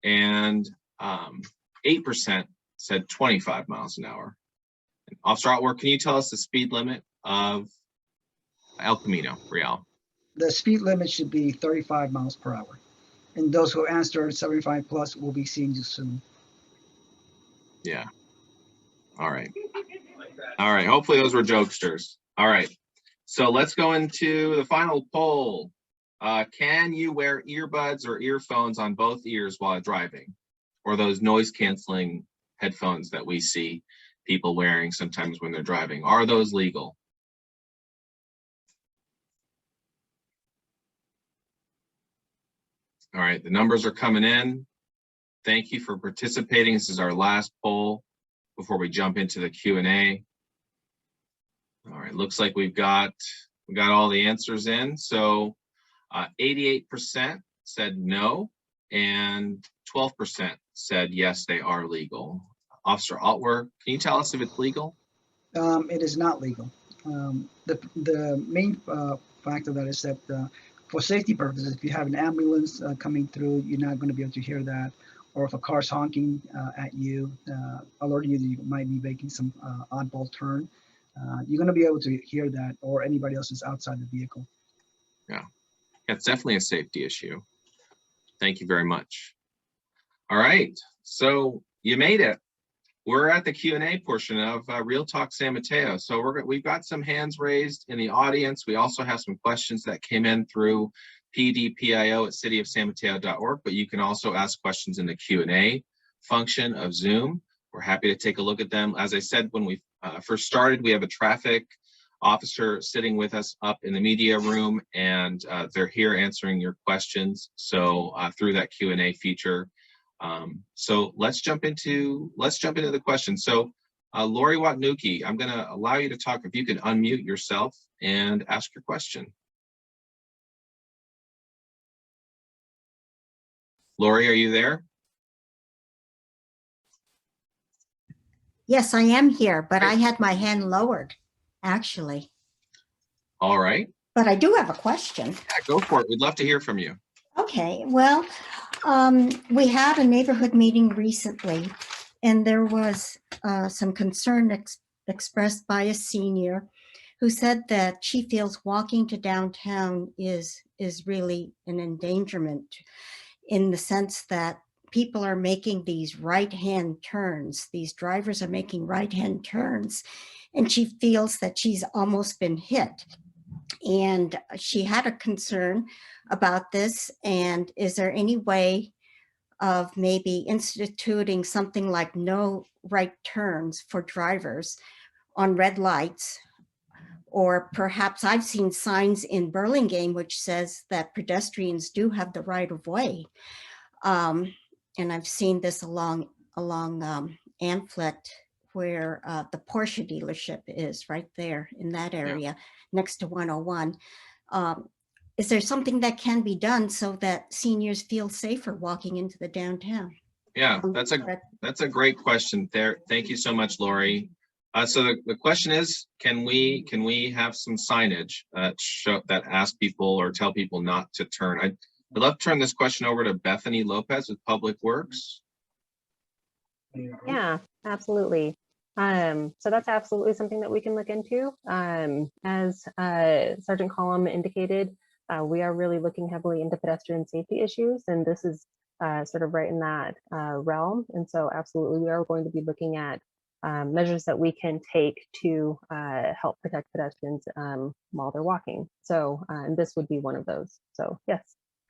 and 8% said 25 miles an hour. Officer Otworth, can you tell us the speed limit of El Camino Real? The speed limit should be 35 miles per hour. And those who answered 75 plus will be seeing you soon. Yeah. All right. All right. Hopefully those were jokesters. All right. So let's go into the final poll. Can you wear earbuds or earphones on both ears while driving? Or those noise canceling headphones that we see people wearing sometimes when they're driving? Are those legal? All right, the numbers are coming in. Thank you for participating. This is our last poll before we jump into the Q&A. All right, looks like we got all the answers in. So 88% said no, and 12% said yes, they are legal. Officer Otworth, can you tell us if it's legal? It is not legal. The main fact of that is that for safety purposes, if you have an ambulance coming through, you're not going to be able to hear that. Or if a car's honking at you, alerting you that you might be making some oddball turn, you're going to be able to hear that, or anybody else is outside the vehicle. Yeah, it's definitely a safety issue. Thank you very much. All right, so you made it. We're at the Q&A portion of Real Talk San Mateo. So we've got some hands raised in the audience. We also have some questions that came in through pdpio@cityofsanmateo.org, but you can also ask questions in the Q&A function of Zoom. We're happy to take a look at them. As I said, when we first started, we have a traffic officer sitting with us up in the media room, and they're here answering your questions. So through that Q&A feature. So let's jump into the questions. So Lori Watnuki, I'm going to allow you to talk. If you could unmute yourself and ask your question. Lori, are you there? Yes, I am here, but I had my hand lowered, actually. All right. But I do have a question. Yeah, go for it. We'd love to hear from you. Okay, well, we had a neighborhood meeting recently, and there was some concern expressed by a senior who said that she feels walking to downtown is really an endangerment, in the sense that people are making these right-hand turns. These drivers are making right-hand turns, and she feels that she's almost been hit. And she had a concern about this. And is there any way of maybe instituting something like no right turns for drivers on red lights? Or perhaps I've seen signs in Burlingame which says that pedestrians do have the right of way. And I've seen this along Amplet, where the Porsche dealership is, right there in that area, next to 101. Is there something that can be done so that seniors feel safer walking into the downtown? Yeah, that's a great question there. Thank you so much, Lori. So the question is, can we have some signage that ask people or tell people not to turn? I'd love to turn this question over to Bethany Lopez with Public Works. Yeah, absolutely. So that's absolutely something that we can look into. As Sergeant Collum indicated, we are really looking heavily into pedestrian safety issues, and this is sort of right in that realm. And so absolutely, we are going to be looking at measures that we can take to help protect pedestrians while they're walking. So and this would be one of those. So yes.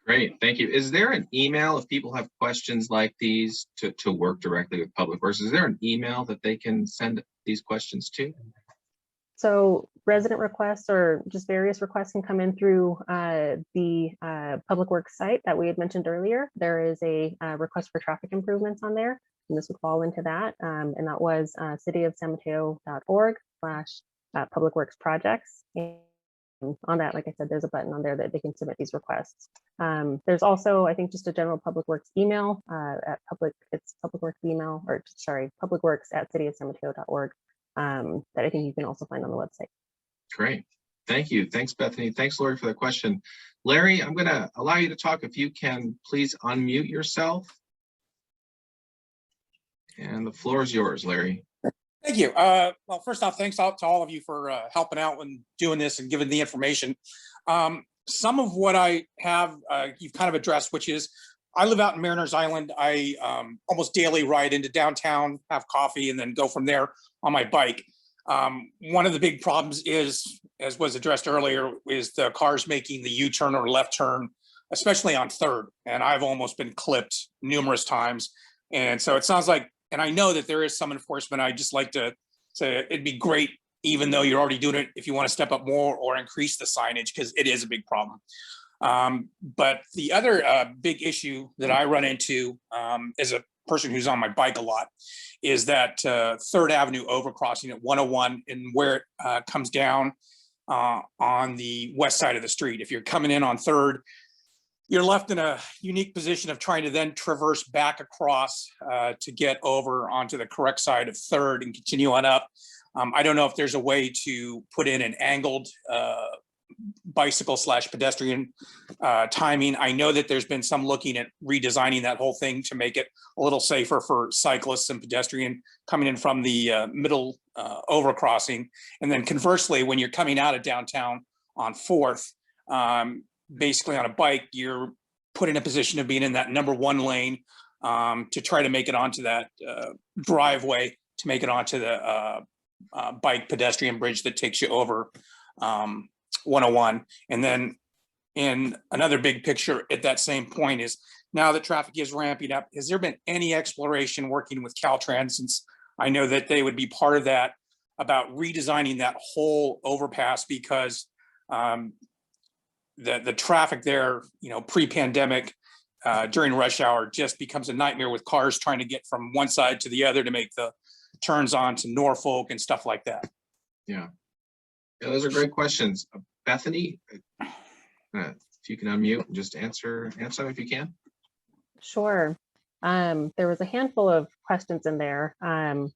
Great, thank you. Is there an email if people have questions like these to work directly with Public Works? Is there an email that they can send these questions to? So resident requests or just various requests can come in through the Public Works site that we had mentioned earlier. There is a request for traffic improvements on there, and this would fall into that. And that was cityofsanmateo.org/Public Works projects. And on that, like I said, there's a button on there that they can submit these requests. There's also, I think, just a general Public Works email it's Public Works email, or sorry, publicworks@cityofsanmateo.org. That I think you can also find on the website. Great, thank you. Thanks, Bethany. Thanks, Lori, for the question. Larry, I'm gonna allow you to talk. If you can, please unmute yourself. And the floor is yours, Larry. Thank you. Well, first off, thanks out to all of you for helping out when doing this and giving the information. Some of what I have, you've kind of addressed, which is I live out in Mariners Island. I almost daily ride into downtown, have coffee, and then go from there on my bike. One of the big problems is, as was addressed earlier, is the cars making the U-turn or left turn, especially on 3rd. And I've almost been clipped numerous times. And so it sounds like, and I know that there is some enforcement. I just like to say it'd be great, even though you're already doing it, if you want to step up more or increase the signage, because it is a big problem. But the other big issue that I run into as a person who's on my bike a lot is that 3rd Avenue overcrossing at 101 and where it comes down on the west side of the street. If you're coming in on 3rd, you're left in a unique position of trying to then traverse back across to get over onto the correct side of 3rd and continue on up. I don't know if there's a way to put in an angled bicycle/pedestrian timing. I know that there's been some looking at redesigning that whole thing to make it a little safer for cyclists and pedestrian coming in from the middle overcrossing. And then conversely, when you're coming out of downtown on 4th, basically on a bike, you're put in a position of being in that number 1 lane to try to make it onto that driveway, to make it onto the bike pedestrian bridge that takes you over 101. And then in another big picture at that same point is, now that traffic is ramping up, has there been any exploration working with Caltrans, since I know that they would be part of that, about redesigning that whole overpass? Because the traffic there, pre-pandemic during rush hour just becomes a nightmare with cars trying to get from one side to the other to make the turns on to Norfolk and stuff like that. Yeah, those are great questions. Bethany, if you can unmute and just answer if you can. Sure. There was a handful of questions in there,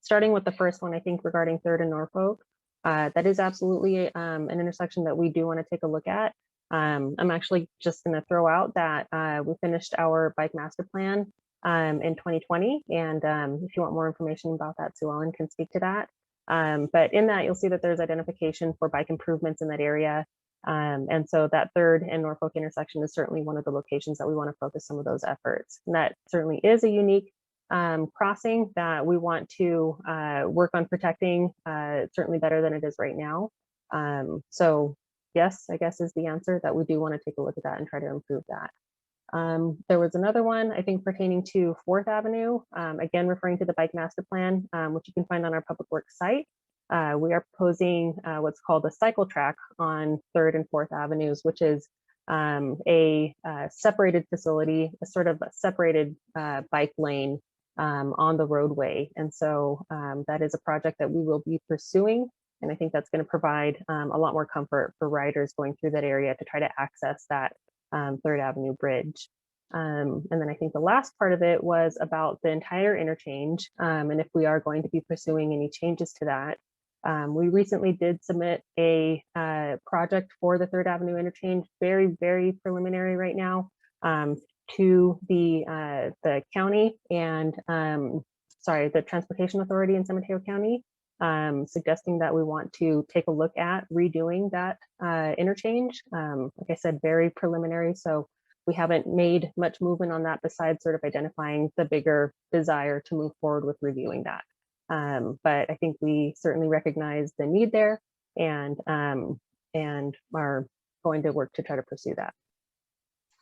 starting with the first one, I think, regarding 3rd and Norfolk. That is absolutely an intersection that we do want to take a look at. I'm actually just going to throw out that we finished our bike master plan in 2020. And if you want more information about that, Sue Ellen can speak to that. But in that, you'll see that there's identification for bike improvements in that area. And so that 3rd and Norfolk intersection is certainly one of the locations that we want to focus some of those efforts. And that certainly is a unique crossing that we want to work on protecting, certainly better than it is right now. So yes, I guess is the answer, that we do want to take a look at that and try to improve that. There was another one, I think, pertaining to 4th Avenue, again, referring to the bike master plan, which you can find on our Public Works site. We are proposing what's called a cycle track on 3rd and 4th Avenues, which is a separated facility, a sort of a separated bike lane on the roadway. And so that is a project that we will be pursuing. And I think that's going to provide a lot more comfort for riders going through that area to try to access that 3rd Avenue bridge. And then I think the last part of it was about the entire interchange, and if we are going to be pursuing any changes to that. We recently did submit a project for the 3rd Avenue interchange, very, very preliminary right now, to the county and, sorry, the Transportation Authority in San Mateo County. suggesting that we want to take a look at redoing that interchange. Like I said, very preliminary, so we haven't made much movement on that besides sort of identifying the bigger desire to move forward with reviewing that. But I think we certainly recognize the need there and are going to work to try to pursue that.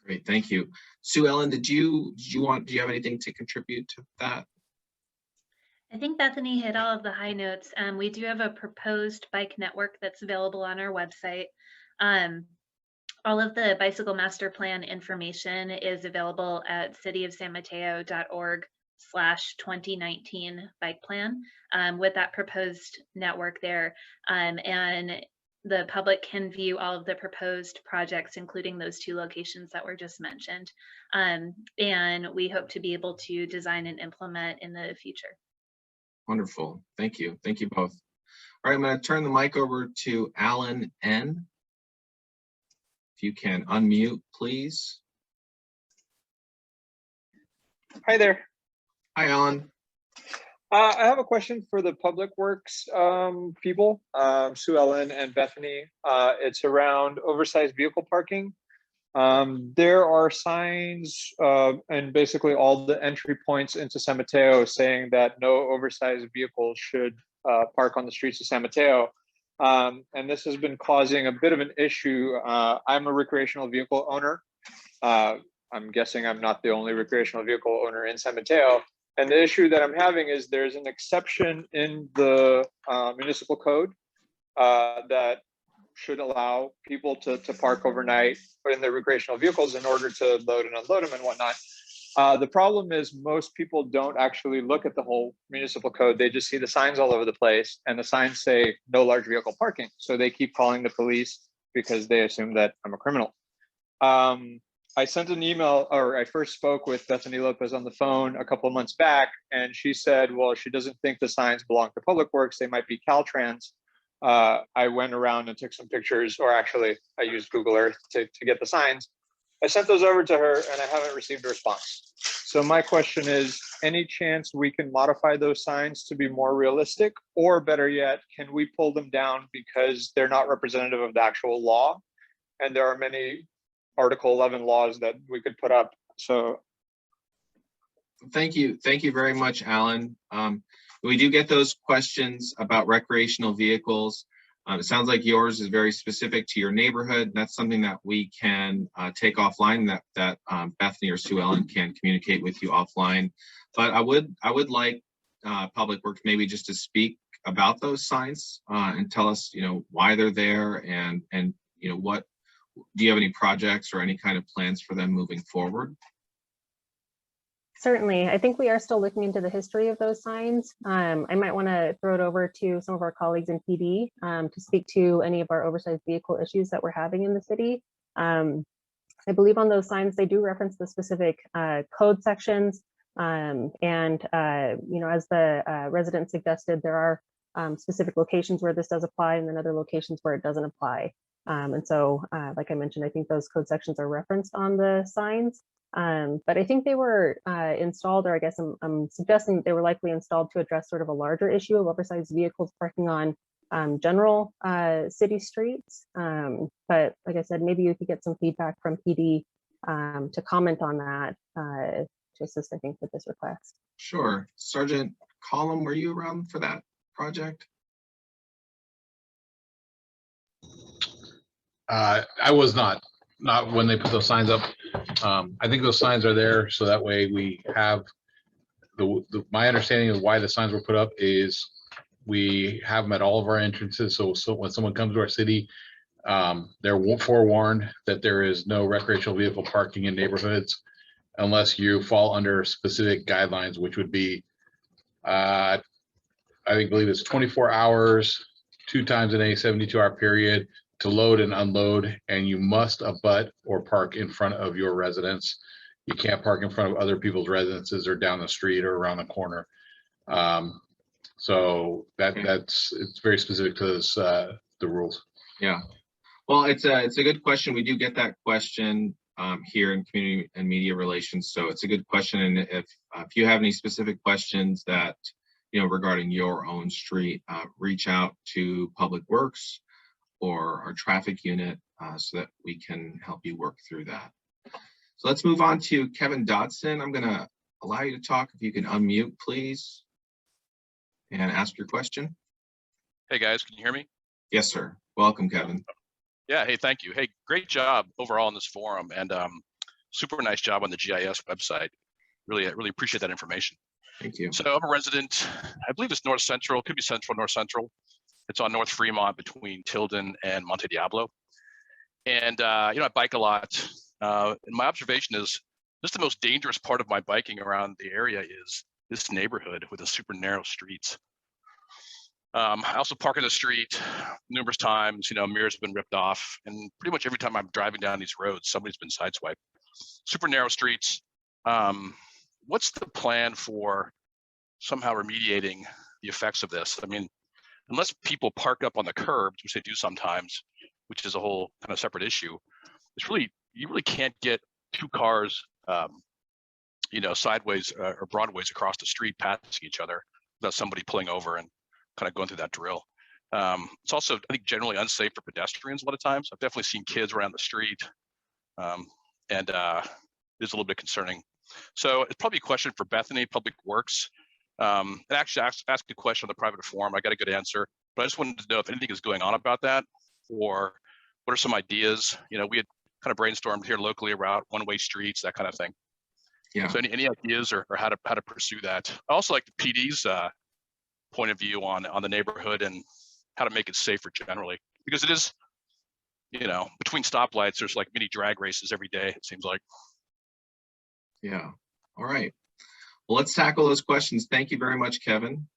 Great, thank you. Sue Ellen, do you have anything to contribute to that? I think Bethany hit all of the high notes. We do have a proposed bike network that's available on our website. All of the bicycle master plan information is available at cityofsanmateo.org/2019 bike plan with that proposed network there. And the public can view all of the proposed projects, including those 2 locations that were just mentioned. And we hope to be able to design and implement in the future. Wonderful, thank you. Thank you both. All right, I'm going to turn the mic over to Alan N. If you can unmute, please. Hi there. Hi, Alan. I have a question for the Public Works people, Sue Ellen and Bethany. It's around oversized vehicle parking. There are signs and basically all the entry points into San Mateo saying that no oversized vehicles should park on the streets of San Mateo. And this has been causing a bit of an issue. I'm a recreational vehicle owner. I'm guessing I'm not the only recreational vehicle owner in San Mateo. And the issue that I'm having is there's an exception in the municipal code that should allow people to park overnight in their recreational vehicles in order to load and unload them and whatnot. The problem is most people don't actually look at the whole municipal code. They just see the signs all over the place, and the signs say no large vehicle parking. So they keep calling the police because they assume that I'm a criminal. I sent an email, or I first spoke with Bethany Lopez on the phone a couple of months back, and she said, well, she doesn't think the signs belong to Public Works. They might be Caltrans. I went around and took some pictures, or actually I used Google Earth to get the signs. I sent those over to her and I haven't received a response. So my question is, any chance we can modify those signs to be more realistic, or better yet, can we pull them down because they're not representative of the actual law? And there are many Article 11 laws that we could put up. So thank you very much, Alan. We do get those questions about recreational vehicles. It sounds like yours is very specific to your neighborhood. That's something that we can take offline, that Bethany or Sue Ellen can communicate with you offline. But I would like Public Works maybe just to speak about those signs and tell us, why they're there, and what, do you have any projects or any kind of plans for them moving forward? Certainly. I think we are still looking into the history of those signs. I might want to throw it over to some of our colleagues in PD to speak to any of our oversized vehicle issues that we're having in the city. I believe on those signs, they do reference the specific code sections. As the resident suggested, there are specific locations where this does apply and then other locations where it doesn't apply. Like I mentioned, I think those code sections are referenced on the signs. But I think they were installed, or I guess I'm suggesting that they were likely installed to address sort of a larger issue of oversized vehicles parking on general city streets. But like I said, maybe you could get some feedback from PD to comment on that to assist, I think, with this request. Sure. Sergeant Collum, were you around for that project? I was not when they put those signs up. I think those signs are there so that way we have my understanding of why the signs were put up is we have them at all of our entrances. So when someone comes to our city, they're forewarned that there is no recreational vehicle parking in neighborhoods unless you fall under specific guidelines, which would be, I believe it's 24 hours, 2 times in a 72-hour period to load and unload, and you must abut or park in front of your residence. You can't park in front of other people's residences or down the street or around the corner. So it's very specific to this, the rules. Yeah. Well, it's a good question. We do get that question here in community and media relations. So it's a good question. And if you have any specific questions that regarding your own street, reach out to Public Works or our traffic unit so that we can help you work through that. So let's move on to Kevin Dodson. I'm going to allow you to talk. If you can unmute, please, and ask your question. Hey guys, can you hear me? Yes, sir. Welcome, Kevin. Yeah, hey, thank you. Hey, great job overall in this forum, and super nice job on the GIS website. Really appreciate that information. Thank you. So I'm a resident, I believe it's North Central, could be Central, North Central. It's on North Fremont between Tilden and Monte Diablo. And I bike a lot. And my observation is just the most dangerous part of my biking around the area is this neighborhood with the super narrow streets. I also park in the street numerous times, mirrors have been ripped off, and pretty much every time I'm driving down these roads, somebody's been sideswiped. Super narrow streets. What's the plan for somehow remediating the effects of this? I mean, unless people park up on the curbs, which they do sometimes, which is a whole kind of separate issue, you really can't get two cars, sideways or broadways across the street passing each other without somebody pulling over and kind of going through that drill. It's also, I think, generally unsafe for pedestrians a lot of times. I've definitely seen kids around the street, and it's a little bit concerning. So it's probably a question for Bethany, Public Works. And actually ask a question on the private forum. I got a good answer, but I just wanted to know if anything is going on about that, or what are some ideas? We had kind of brainstormed here locally around one-way streets, that kind of thing. Yeah. So any ideas or how to pursue that? I also like the PD's point of view on the neighborhood and how to make it safer generally, because it is, between stoplights, there's like mini drag races every day, it seems like. Yeah. All right. Well, let's tackle those questions. Thank you very much, Kevin,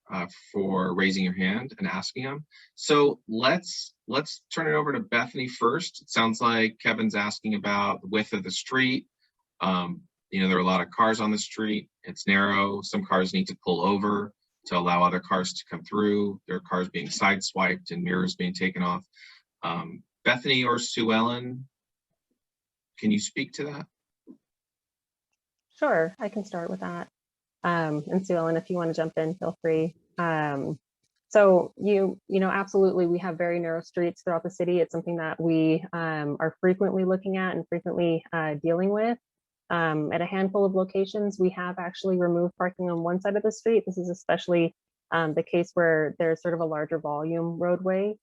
for raising your hand and asking them. So let's turn it over to Bethany first. It sounds like Kevin's asking about the width of the street. There are a lot of cars on the street. It's narrow. Some cars need to pull over to allow other cars to come through. There are cars being sideswiped and mirrors being taken off. Bethany or Sue Ellen, can you speak to that? Sure, I can start with that. And Sue Ellen, if you want to jump in, feel free. So absolutely, we have very narrow streets throughout the city. It's something that we are frequently looking at and frequently dealing with. At a handful of locations, we have actually removed parking on one side of the street. This is especially the case where there's sort of a larger volume roadway.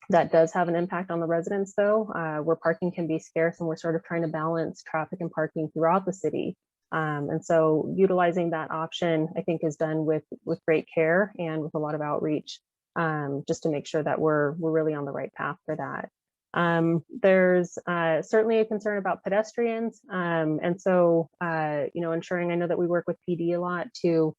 That does have an impact on the residents, though, where parking can be scarce, and we're sort of trying to balance traffic and parking throughout the city. And so utilizing that option, I think, is done with great care and with a lot of outreach, just to make sure that we're really on the right path for that. There's certainly a concern about pedestrians, and so ensuring, I know that we work with PD a lot to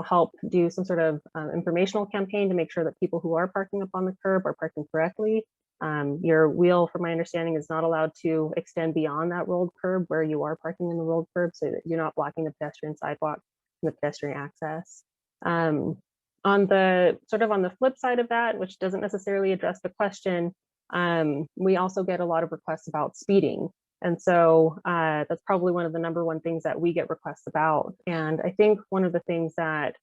help do some sort of informational campaign to make sure that people who are parking up on the curb are parking correctly. Your wheel, from my understanding, is not allowed to extend beyond that rolled curb where you are parking in the rolled curb, so that you're not blocking the pedestrian sidewalk and the pedestrian access. On the flip side of that, which doesn't necessarily address the question, we also get a lot of requests about speeding. And so that's probably one of the number one things that we get requests about. And I think one of the things that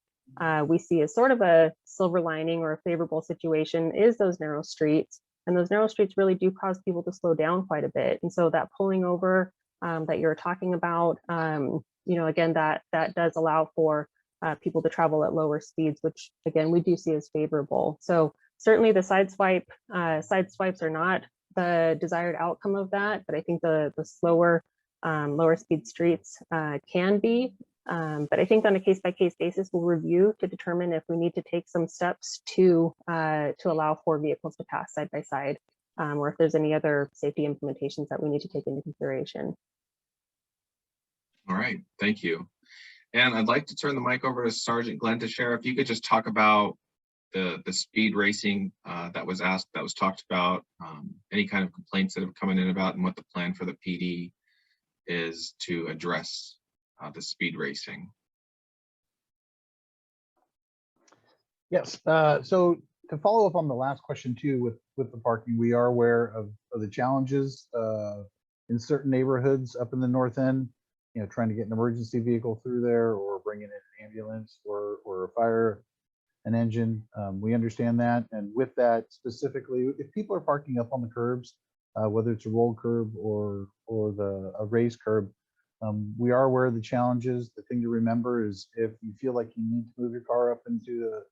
we see as sort of a silver lining or a favorable situation is those narrow streets. And those narrow streets really do cause people to slow down quite a bit. And so that pulling over that you're talking about, again, that does allow for people to travel at lower speeds, which again, we do see as favorable. So certainly the side swipes are not the desired outcome of that, but I think the slower, lower speed streets can be. But I think on a case-by-case basis, we'll review to determine if we need to take some steps to allow for vehicles to pass side by side, or if there's any other safety implementations that we need to take into consideration. All right, thank you. And I'd like to turn the mic over to Sergeant Glenn Teixeira. If you could just talk about the speed racing that was talked about, any kind of complaints that have come in about, and what the plan for the PD is to address the speed racing. Yes, so to follow up on the last question too, with the parking, we are aware of the challenges in certain neighborhoods up in the north end, trying to get an emergency vehicle through there or bringing in an ambulance or a fire, an engine. We understand that. And with that specifically, if people are parking up on the curbs, whether it's a rolled curb or a raised curb, we are aware of the challenges. The thing to remember is if you feel like you need to move your car up into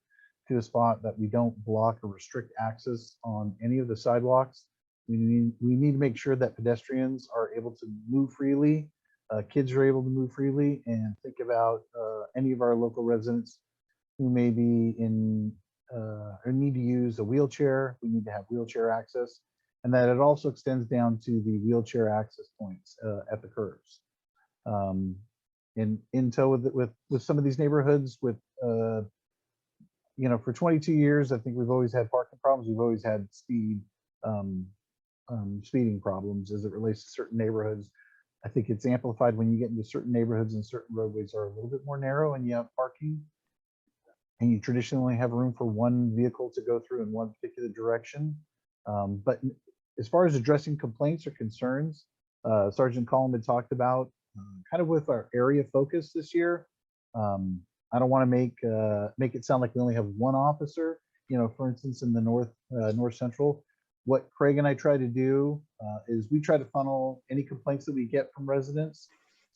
a spot, that we don't block or restrict access on any of the sidewalks. We need to make sure that pedestrians are able to move freely, kids are able to move freely, and think about any of our local residents who may be in or need to use a wheelchair. We need to have wheelchair access, and that it also extends down to the wheelchair access points at the curbs. In tow with some of these neighborhoods, with for 22 years, I think we've always had parking problems. We've always had speeding problems as it relates to certain neighborhoods. I think it's amplified when you get into certain neighborhoods and certain roadways are a little bit more narrow and you have parking, and you traditionally have room for one vehicle to go through in one particular direction. But as far as addressing complaints or concerns, Sergeant Collin had talked about kind of with our area focus this year. I don't want to make it sound like we only have one officer. For instance, in the north central, what Craig and I try to do is we try to funnel any complaints that we get from residents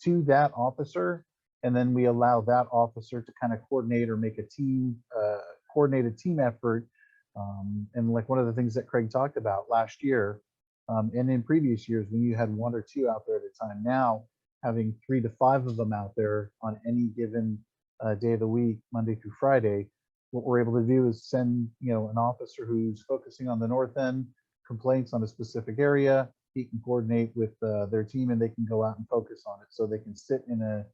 to that officer, and then we allow that officer to kind of coordinate or make a coordinated team effort. And like one of the things that Craig talked about last year, and in previous years when you had 1 or 2 out there at a time, now having 3 to 5 of them out there on any given day of the week, Monday through Friday, what we're able to do is send an officer who's focusing on the north end complaints on a specific area. He can coordinate with their team, and they can go out and focus on it. So they can sit in an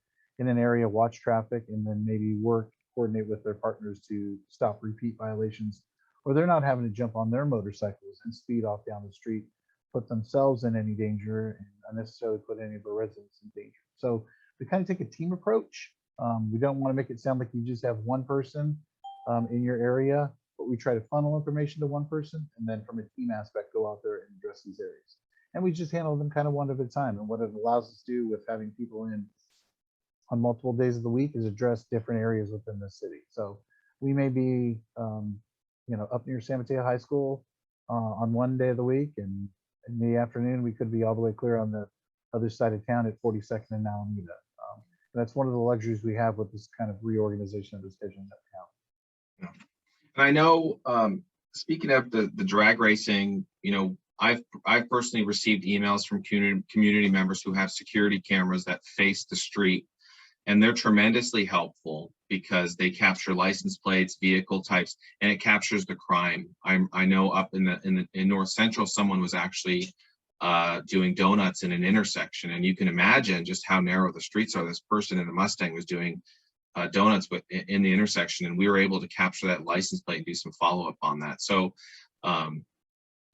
area, watch traffic, and then maybe coordinate with their partners to stop repeat violations, or they're not having to jump on their motorcycles and speed off down the street, put themselves in any danger, and unnecessarily put any of the residents in danger. So we kind of take a team approach. We don't want to make it sound like you just have one person in your area, but we try to funnel information to one person, and then from a team aspect, go out there and address these areas. And we just handle them kind of one at a time. And what it allows us to do with having people in on multiple days of the week is address different areas within the city. So we may be, up near San Mateo High School on one day of the week, and in the afternoon, we could be all the way clear on the other side of town at 42nd and Alameda. That's one of the luxuries we have with this kind of reorganization of the scheduling that we have. And I know, speaking of the drag racing, I've personally received emails from community members who have security cameras that face the street, and they're tremendously helpful because they capture license plates, vehicle types, and it captures the crime. I know up in North Central, someone was actually doing donuts in an intersection, and you can imagine just how narrow the streets are. This person in the Mustang was doing donuts in the intersection, and we were able to capture that license plate and do some follow-up on that. So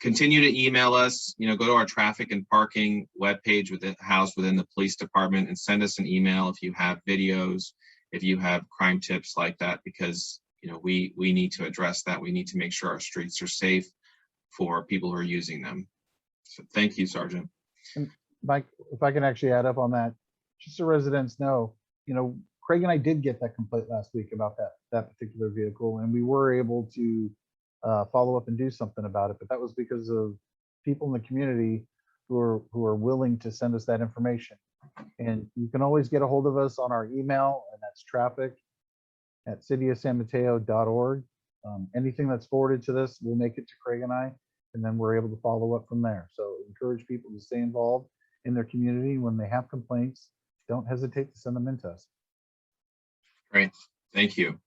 continue to email us, go to our traffic and parking webpage housed within the police department, and send us an email if you have videos, if you have crime tips like that, because we need to address that. We need to make sure our streets are safe for people who are using them. So thank you, Sergeant. And Mike, if I can actually add up on that, just so residents know, Craig and I did get that complaint last week about that particular vehicle, and we were able to follow up and do something about it. But that was because of people in the community who are willing to send us that information. And you can always get a hold of us on our email, and that's traffic@cityofsanmateo.org. Anything that's forwarded to this, we'll make it to Craig and I, and then we're able to follow up from there. So encourage people to stay involved in their community. When they have complaints, don't hesitate to send them in to us. Great, thank you.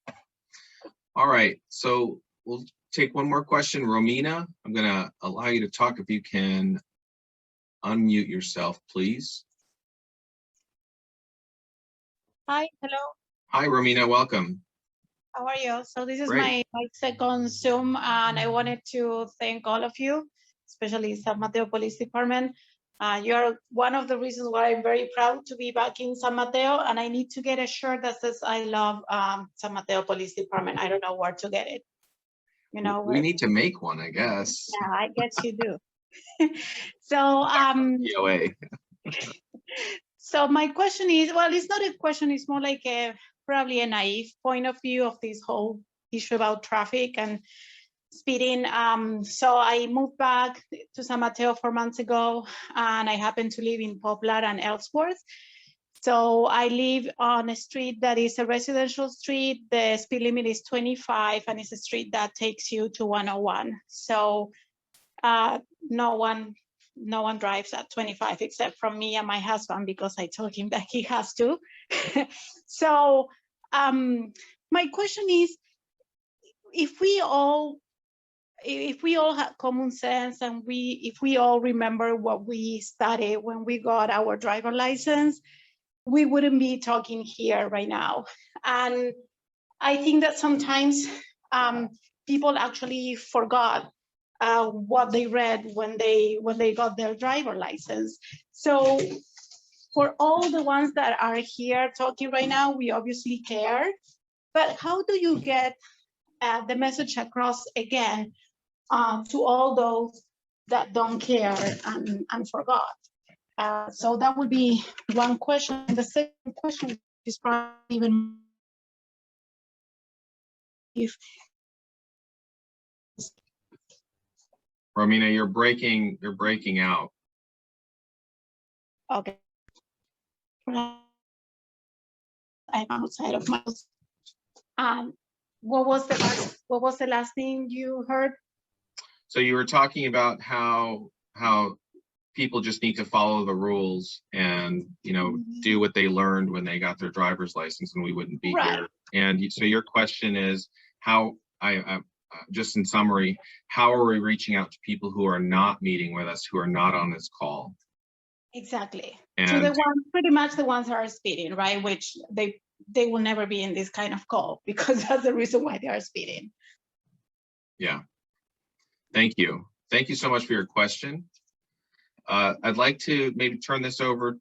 All right, so we'll take one more question. Romina, I'm gonna allow you to talk if you can unmute yourself, please. Hi, hello. Hi, Romina, welcome. How are you? So this is Great. my second Zoom, and I wanted to thank all of you, especially San Mateo Police Department. You are one of the reasons why I'm very proud to be back in San Mateo, and I need to get a shirt that says I love San Mateo Police Department. I don't know where to get it. We need to make one, I guess. Yeah, I guess you do. So POA. So my question is, well, it's not a question, it's more like probably a naive point of view of this whole issue about traffic and speeding. So I moved back to San Mateo 4 months ago, and I happen to live in Poplar and Ellsworth. So I live on a street that is a residential street. The speed limit is 25, and it's a street that takes you to 101. So no one drives at 25 except from me and my husband, because I told him that he has to. So my question is, if we all have common sense, and if we all remember what we studied when we got our driver license, we wouldn't be talking here right now. And I think that sometimes people actually forgot what they read when they got their driver license. So for all the ones that are here talking right now, we obviously care, but how do you get the message across again to all those that don't care and forgot? So that would be one question. The second question is probably even if. Romina, you're breaking out. Okay. I'm outside of my house. What was the last thing you heard? So you were talking about how people just need to follow the rules and, you know, do what they learned when they got their driver's license, and we wouldn't be here. And so your question is how just in summary, how are we reaching out to people who are not meeting with us, who are not on this call? Exactly. And to the ones, pretty much the ones that are speeding, right? Which they will never be in this kind of call, because that's the reason why they are speeding. Yeah. Thank you. Thank you so much for your question. I'd like to maybe turn this over.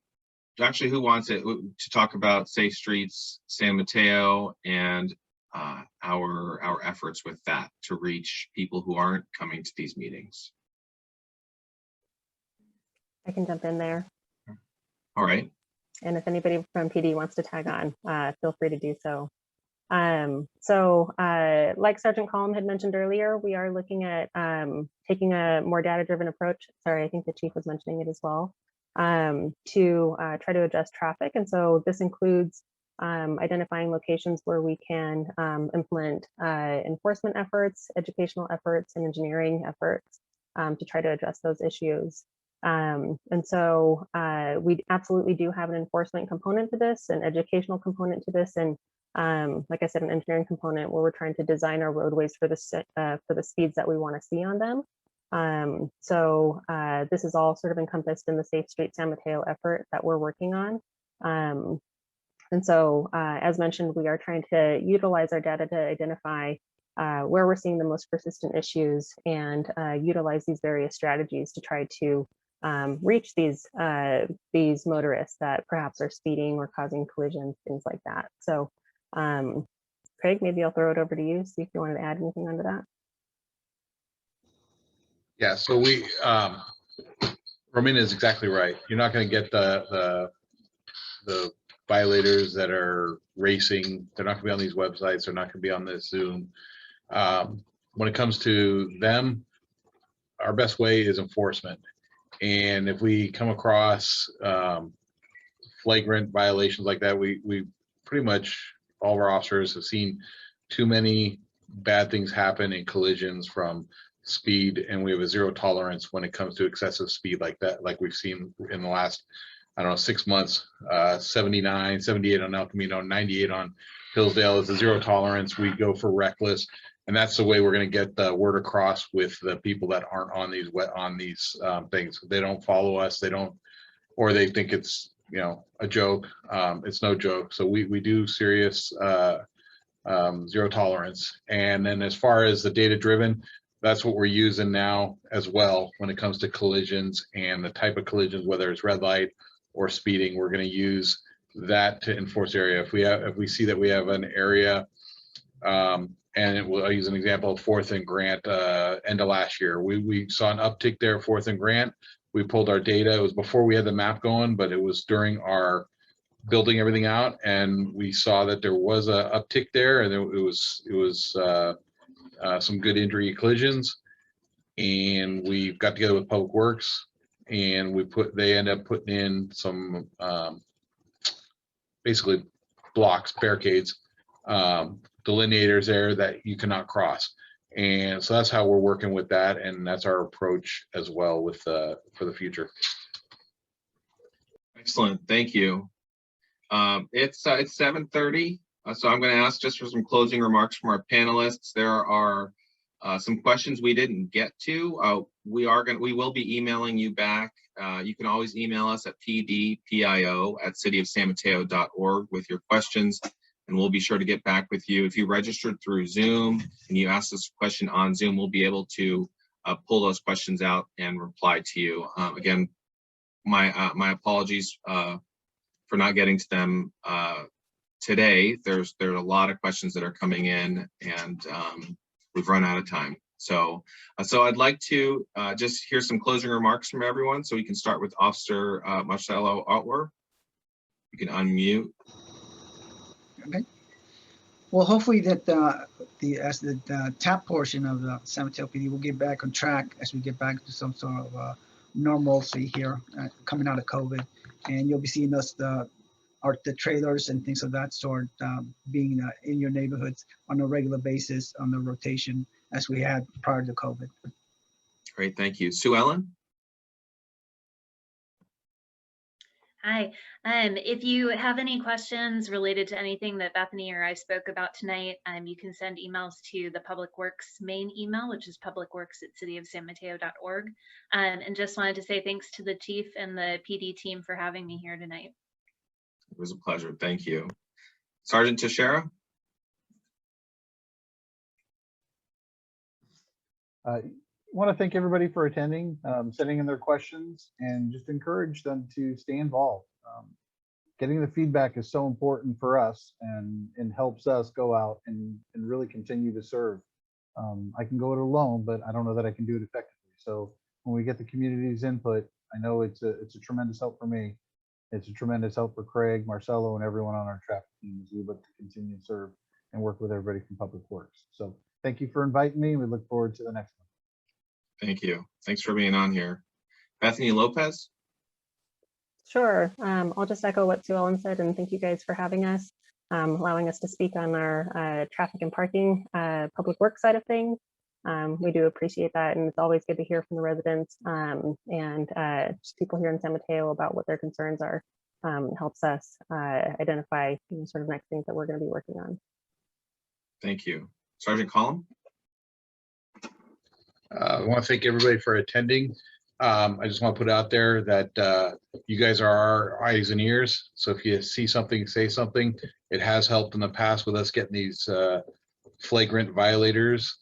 Actually, who wants it to talk about Safe Streets San Mateo and our efforts with that to reach people who aren't coming to these meetings? I can jump in there. All right. And if anybody from PD wants to tag on, feel free to do so. Like Sergeant Collum had mentioned earlier, we are looking at taking a more data-driven approach. Sorry, I think the chief was mentioning it as well, to try to adjust traffic. And so this includes identifying locations where we can implement enforcement efforts, educational efforts, and engineering efforts to try to address those issues. And so we absolutely do have an enforcement component to this, an educational component to this, and like I said, an engineering component where we're trying to design our roadways for the speeds that we want to see on them. This is all sort of encompassed in the Safe Street San Mateo effort that we're working on. As mentioned, we are trying to utilize our data to identify where we're seeing the most persistent issues and utilize these various strategies to try to reach these motorists that perhaps are speeding or causing collisions, things like that. So Craig, maybe I'll throw it over to you, see if you wanted to add anything onto that. Yeah, so we, Romina is exactly right. You're not going to get the violators that are racing. They're not going to be on these websites. They're not going to be on this Zoom. When it comes to them, our best way is enforcement. And if we come across flagrant violations like that, we pretty much, all of our officers have seen too many bad things happen in collisions from speed, and we have a zero tolerance when it comes to excessive speed like that, like we've seen in the last, I don't know, 6 months. 79, 78 on El Camino, 98 on Hillsdale is a zero tolerance. We go for reckless, and that's the way we're going to get the word across with the people that aren't on these things. They don't follow us, they don't, or they think it's, you know, a joke. It's no joke. So we do serious zero tolerance. And then as far as the data driven, that's what we're using now as well when it comes to collisions and the type of collisions, whether it's red light or speeding. We're going to use that to enforce area. If we see that we have an area, and I'll use an example of 4th and Grant, end of last year, we saw an uptick there, 4th and Grant. we pulled our data. It was before we had the map going, but it was during our building everything out, and we saw that there was a uptick there, and it was some good injury collisions. And we got together with Public Works, and they ended up putting in some basically blocks, barricades, delineators there that you cannot cross. And so that's how we're working with that, and that's our approach as well with for the future. Excellent, thank you. It's 7:30, so I'm going to ask just for some closing remarks from our panelists. There are some questions we didn't get to. We will be emailing you back. You can always email us at pdpio@cityofsanmateo.org with your questions, and we'll be sure to get back with you. If you registered through Zoom and you asked us a question on Zoom, we'll be able to pull those questions out and reply to you. Again, my apologies for not getting to them today. There's a lot of questions that are coming in, and we've run out of time. So I'd like to just hear some closing remarks from everyone. So we can start with Officer Marcelo Otwer. You can unmute. Okay. Well, hopefully that the TAP portion of the San Mateo PD will get back on track as we get back to some sort of normalcy here coming out of COVID, and you'll be seeing us the trailers and things of that sort being in your neighborhoods on a regular basis on the rotation as we had prior to COVID. Great, thank you. Sue Ellen? Hi, if you have any questions related to anything that Bethany or I spoke about tonight, you can send emails to the Public Works main email, which is publicworks@cityofsanmateo.org. And just wanted to say thanks to the chief and the PD team for having me here tonight. It was a pleasure, thank you. Sergeant Teixeira? I want to thank everybody for attending, sending in their questions, and just encourage them to stay involved. Getting the feedback is so important for us and helps us go out and really continue to serve. I can go it alone, but I don't know that I can do it effectively. So when we get the community's input, I know it's a tremendous help for me. It's a tremendous help for Craig, Marcelo, and everyone on our traffic team as we look to continue to serve and work with everybody from Public Works. So thank you for inviting me. We look forward to the next one. Thank you. Thanks for being on here. Bethany Lopez? Sure. I'll just echo what Sue Ellen said, and thank you guys for having us, allowing us to speak on our traffic and parking public works side of things. We do appreciate that, and it's always good to hear from the residents and just people here in San Mateo about what their concerns are. Helps us identify sort of next things that we're going to be working on. Thank you. Sergeant Collum? I want to thank everybody for attending. I just want to put out there that you guys are our eyes and ears. So if you see something, say something. It has helped in the past with us getting these flagrant violators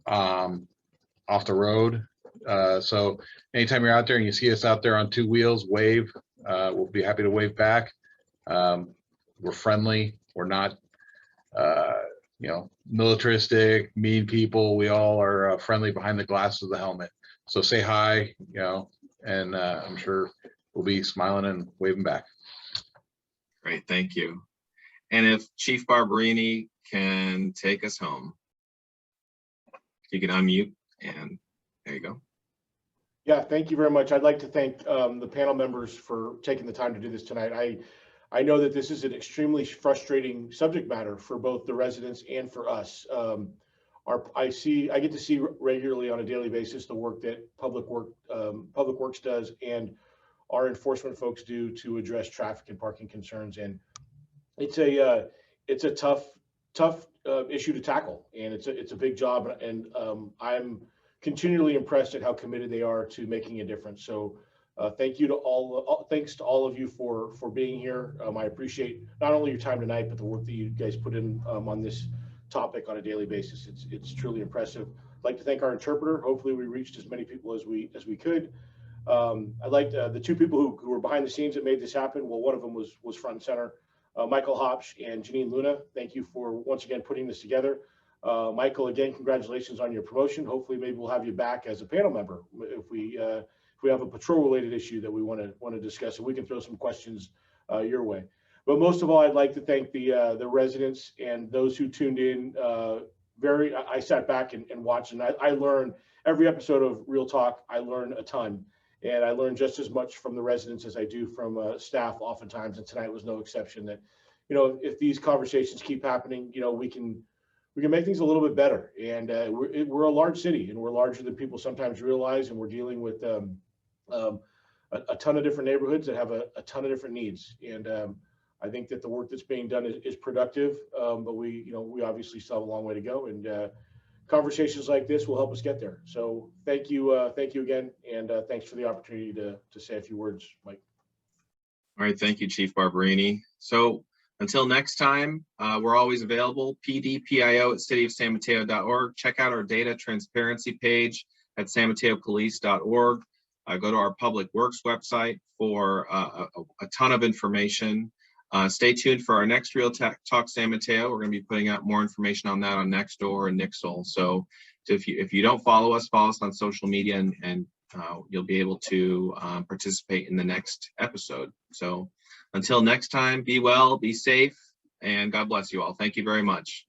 off the road. So anytime you're out there and you see us out there on two wheels, wave. We'll be happy to wave back. We're friendly. We're not militaristic, mean people. We all are friendly behind the glass of the helmet. So say hi, and I'm sure we'll be smiling and waving back. Great, thank you. And if Chief Barberini can take us home, you can unmute, and there you go. Yeah, thank you very much. I'd like to thank the panel members for taking the time to do this tonight. I know that this is an extremely frustrating subject matter for both the residents and for us. I get to see regularly on a daily basis the work that Public Works does and our enforcement folks do to address traffic and parking concerns. And it's a tough issue to tackle, and it's a big job. And I'm continually impressed at how committed they are to making a difference. So thanks to all of you for being here. I appreciate not only your time tonight, but the work that you guys put in on this topic on a daily basis. It's truly impressive. I'd like to thank our interpreter. Hopefully we reached as many people as we could. I'd like the two people who were behind the scenes that made this happen. Well, one of them was front and center, Michael Hopsch and Janine Luna. Thank you for once again putting this together. Michael, again, congratulations on your promotion. Hopefully maybe we'll have you back as a panel member if we we have a patrol-related issue that we want to discuss, and we can throw some questions your way. But most of all, I'd like to thank the residents and those who tuned in. I sat back and watched, and I learned every episode of Real Talk. I learned a ton, and I learned just as much from the residents as I do from staff oftentimes. And tonight was no exception. That, you know, if these conversations keep happening, you know, we can make things a little bit better. And we're a large city, and we're larger than people sometimes realize, and we're dealing with a ton of different neighborhoods that have a ton of different needs. And I think that the work that's being done is productive, but we obviously still have a long way to go, and conversations like this will help us get there. So thank you again, and thanks for the opportunity to say a few words, Mike. All right, thank you, Chief Barberini. So until next time, we're always available, pdpio@cityofsanmateo.org. Check out our data transparency page at sanmateopolice.org. Go to our Public Works website for a ton of information. Stay tuned for our next Real Talk San Mateo. We're going to be putting out more information on that on Nextdoor and Nixle. So if you don't follow us on social media, and you'll be able to participate in the next episode. So until next time, be well, be safe, and God bless you all. Thank you very much.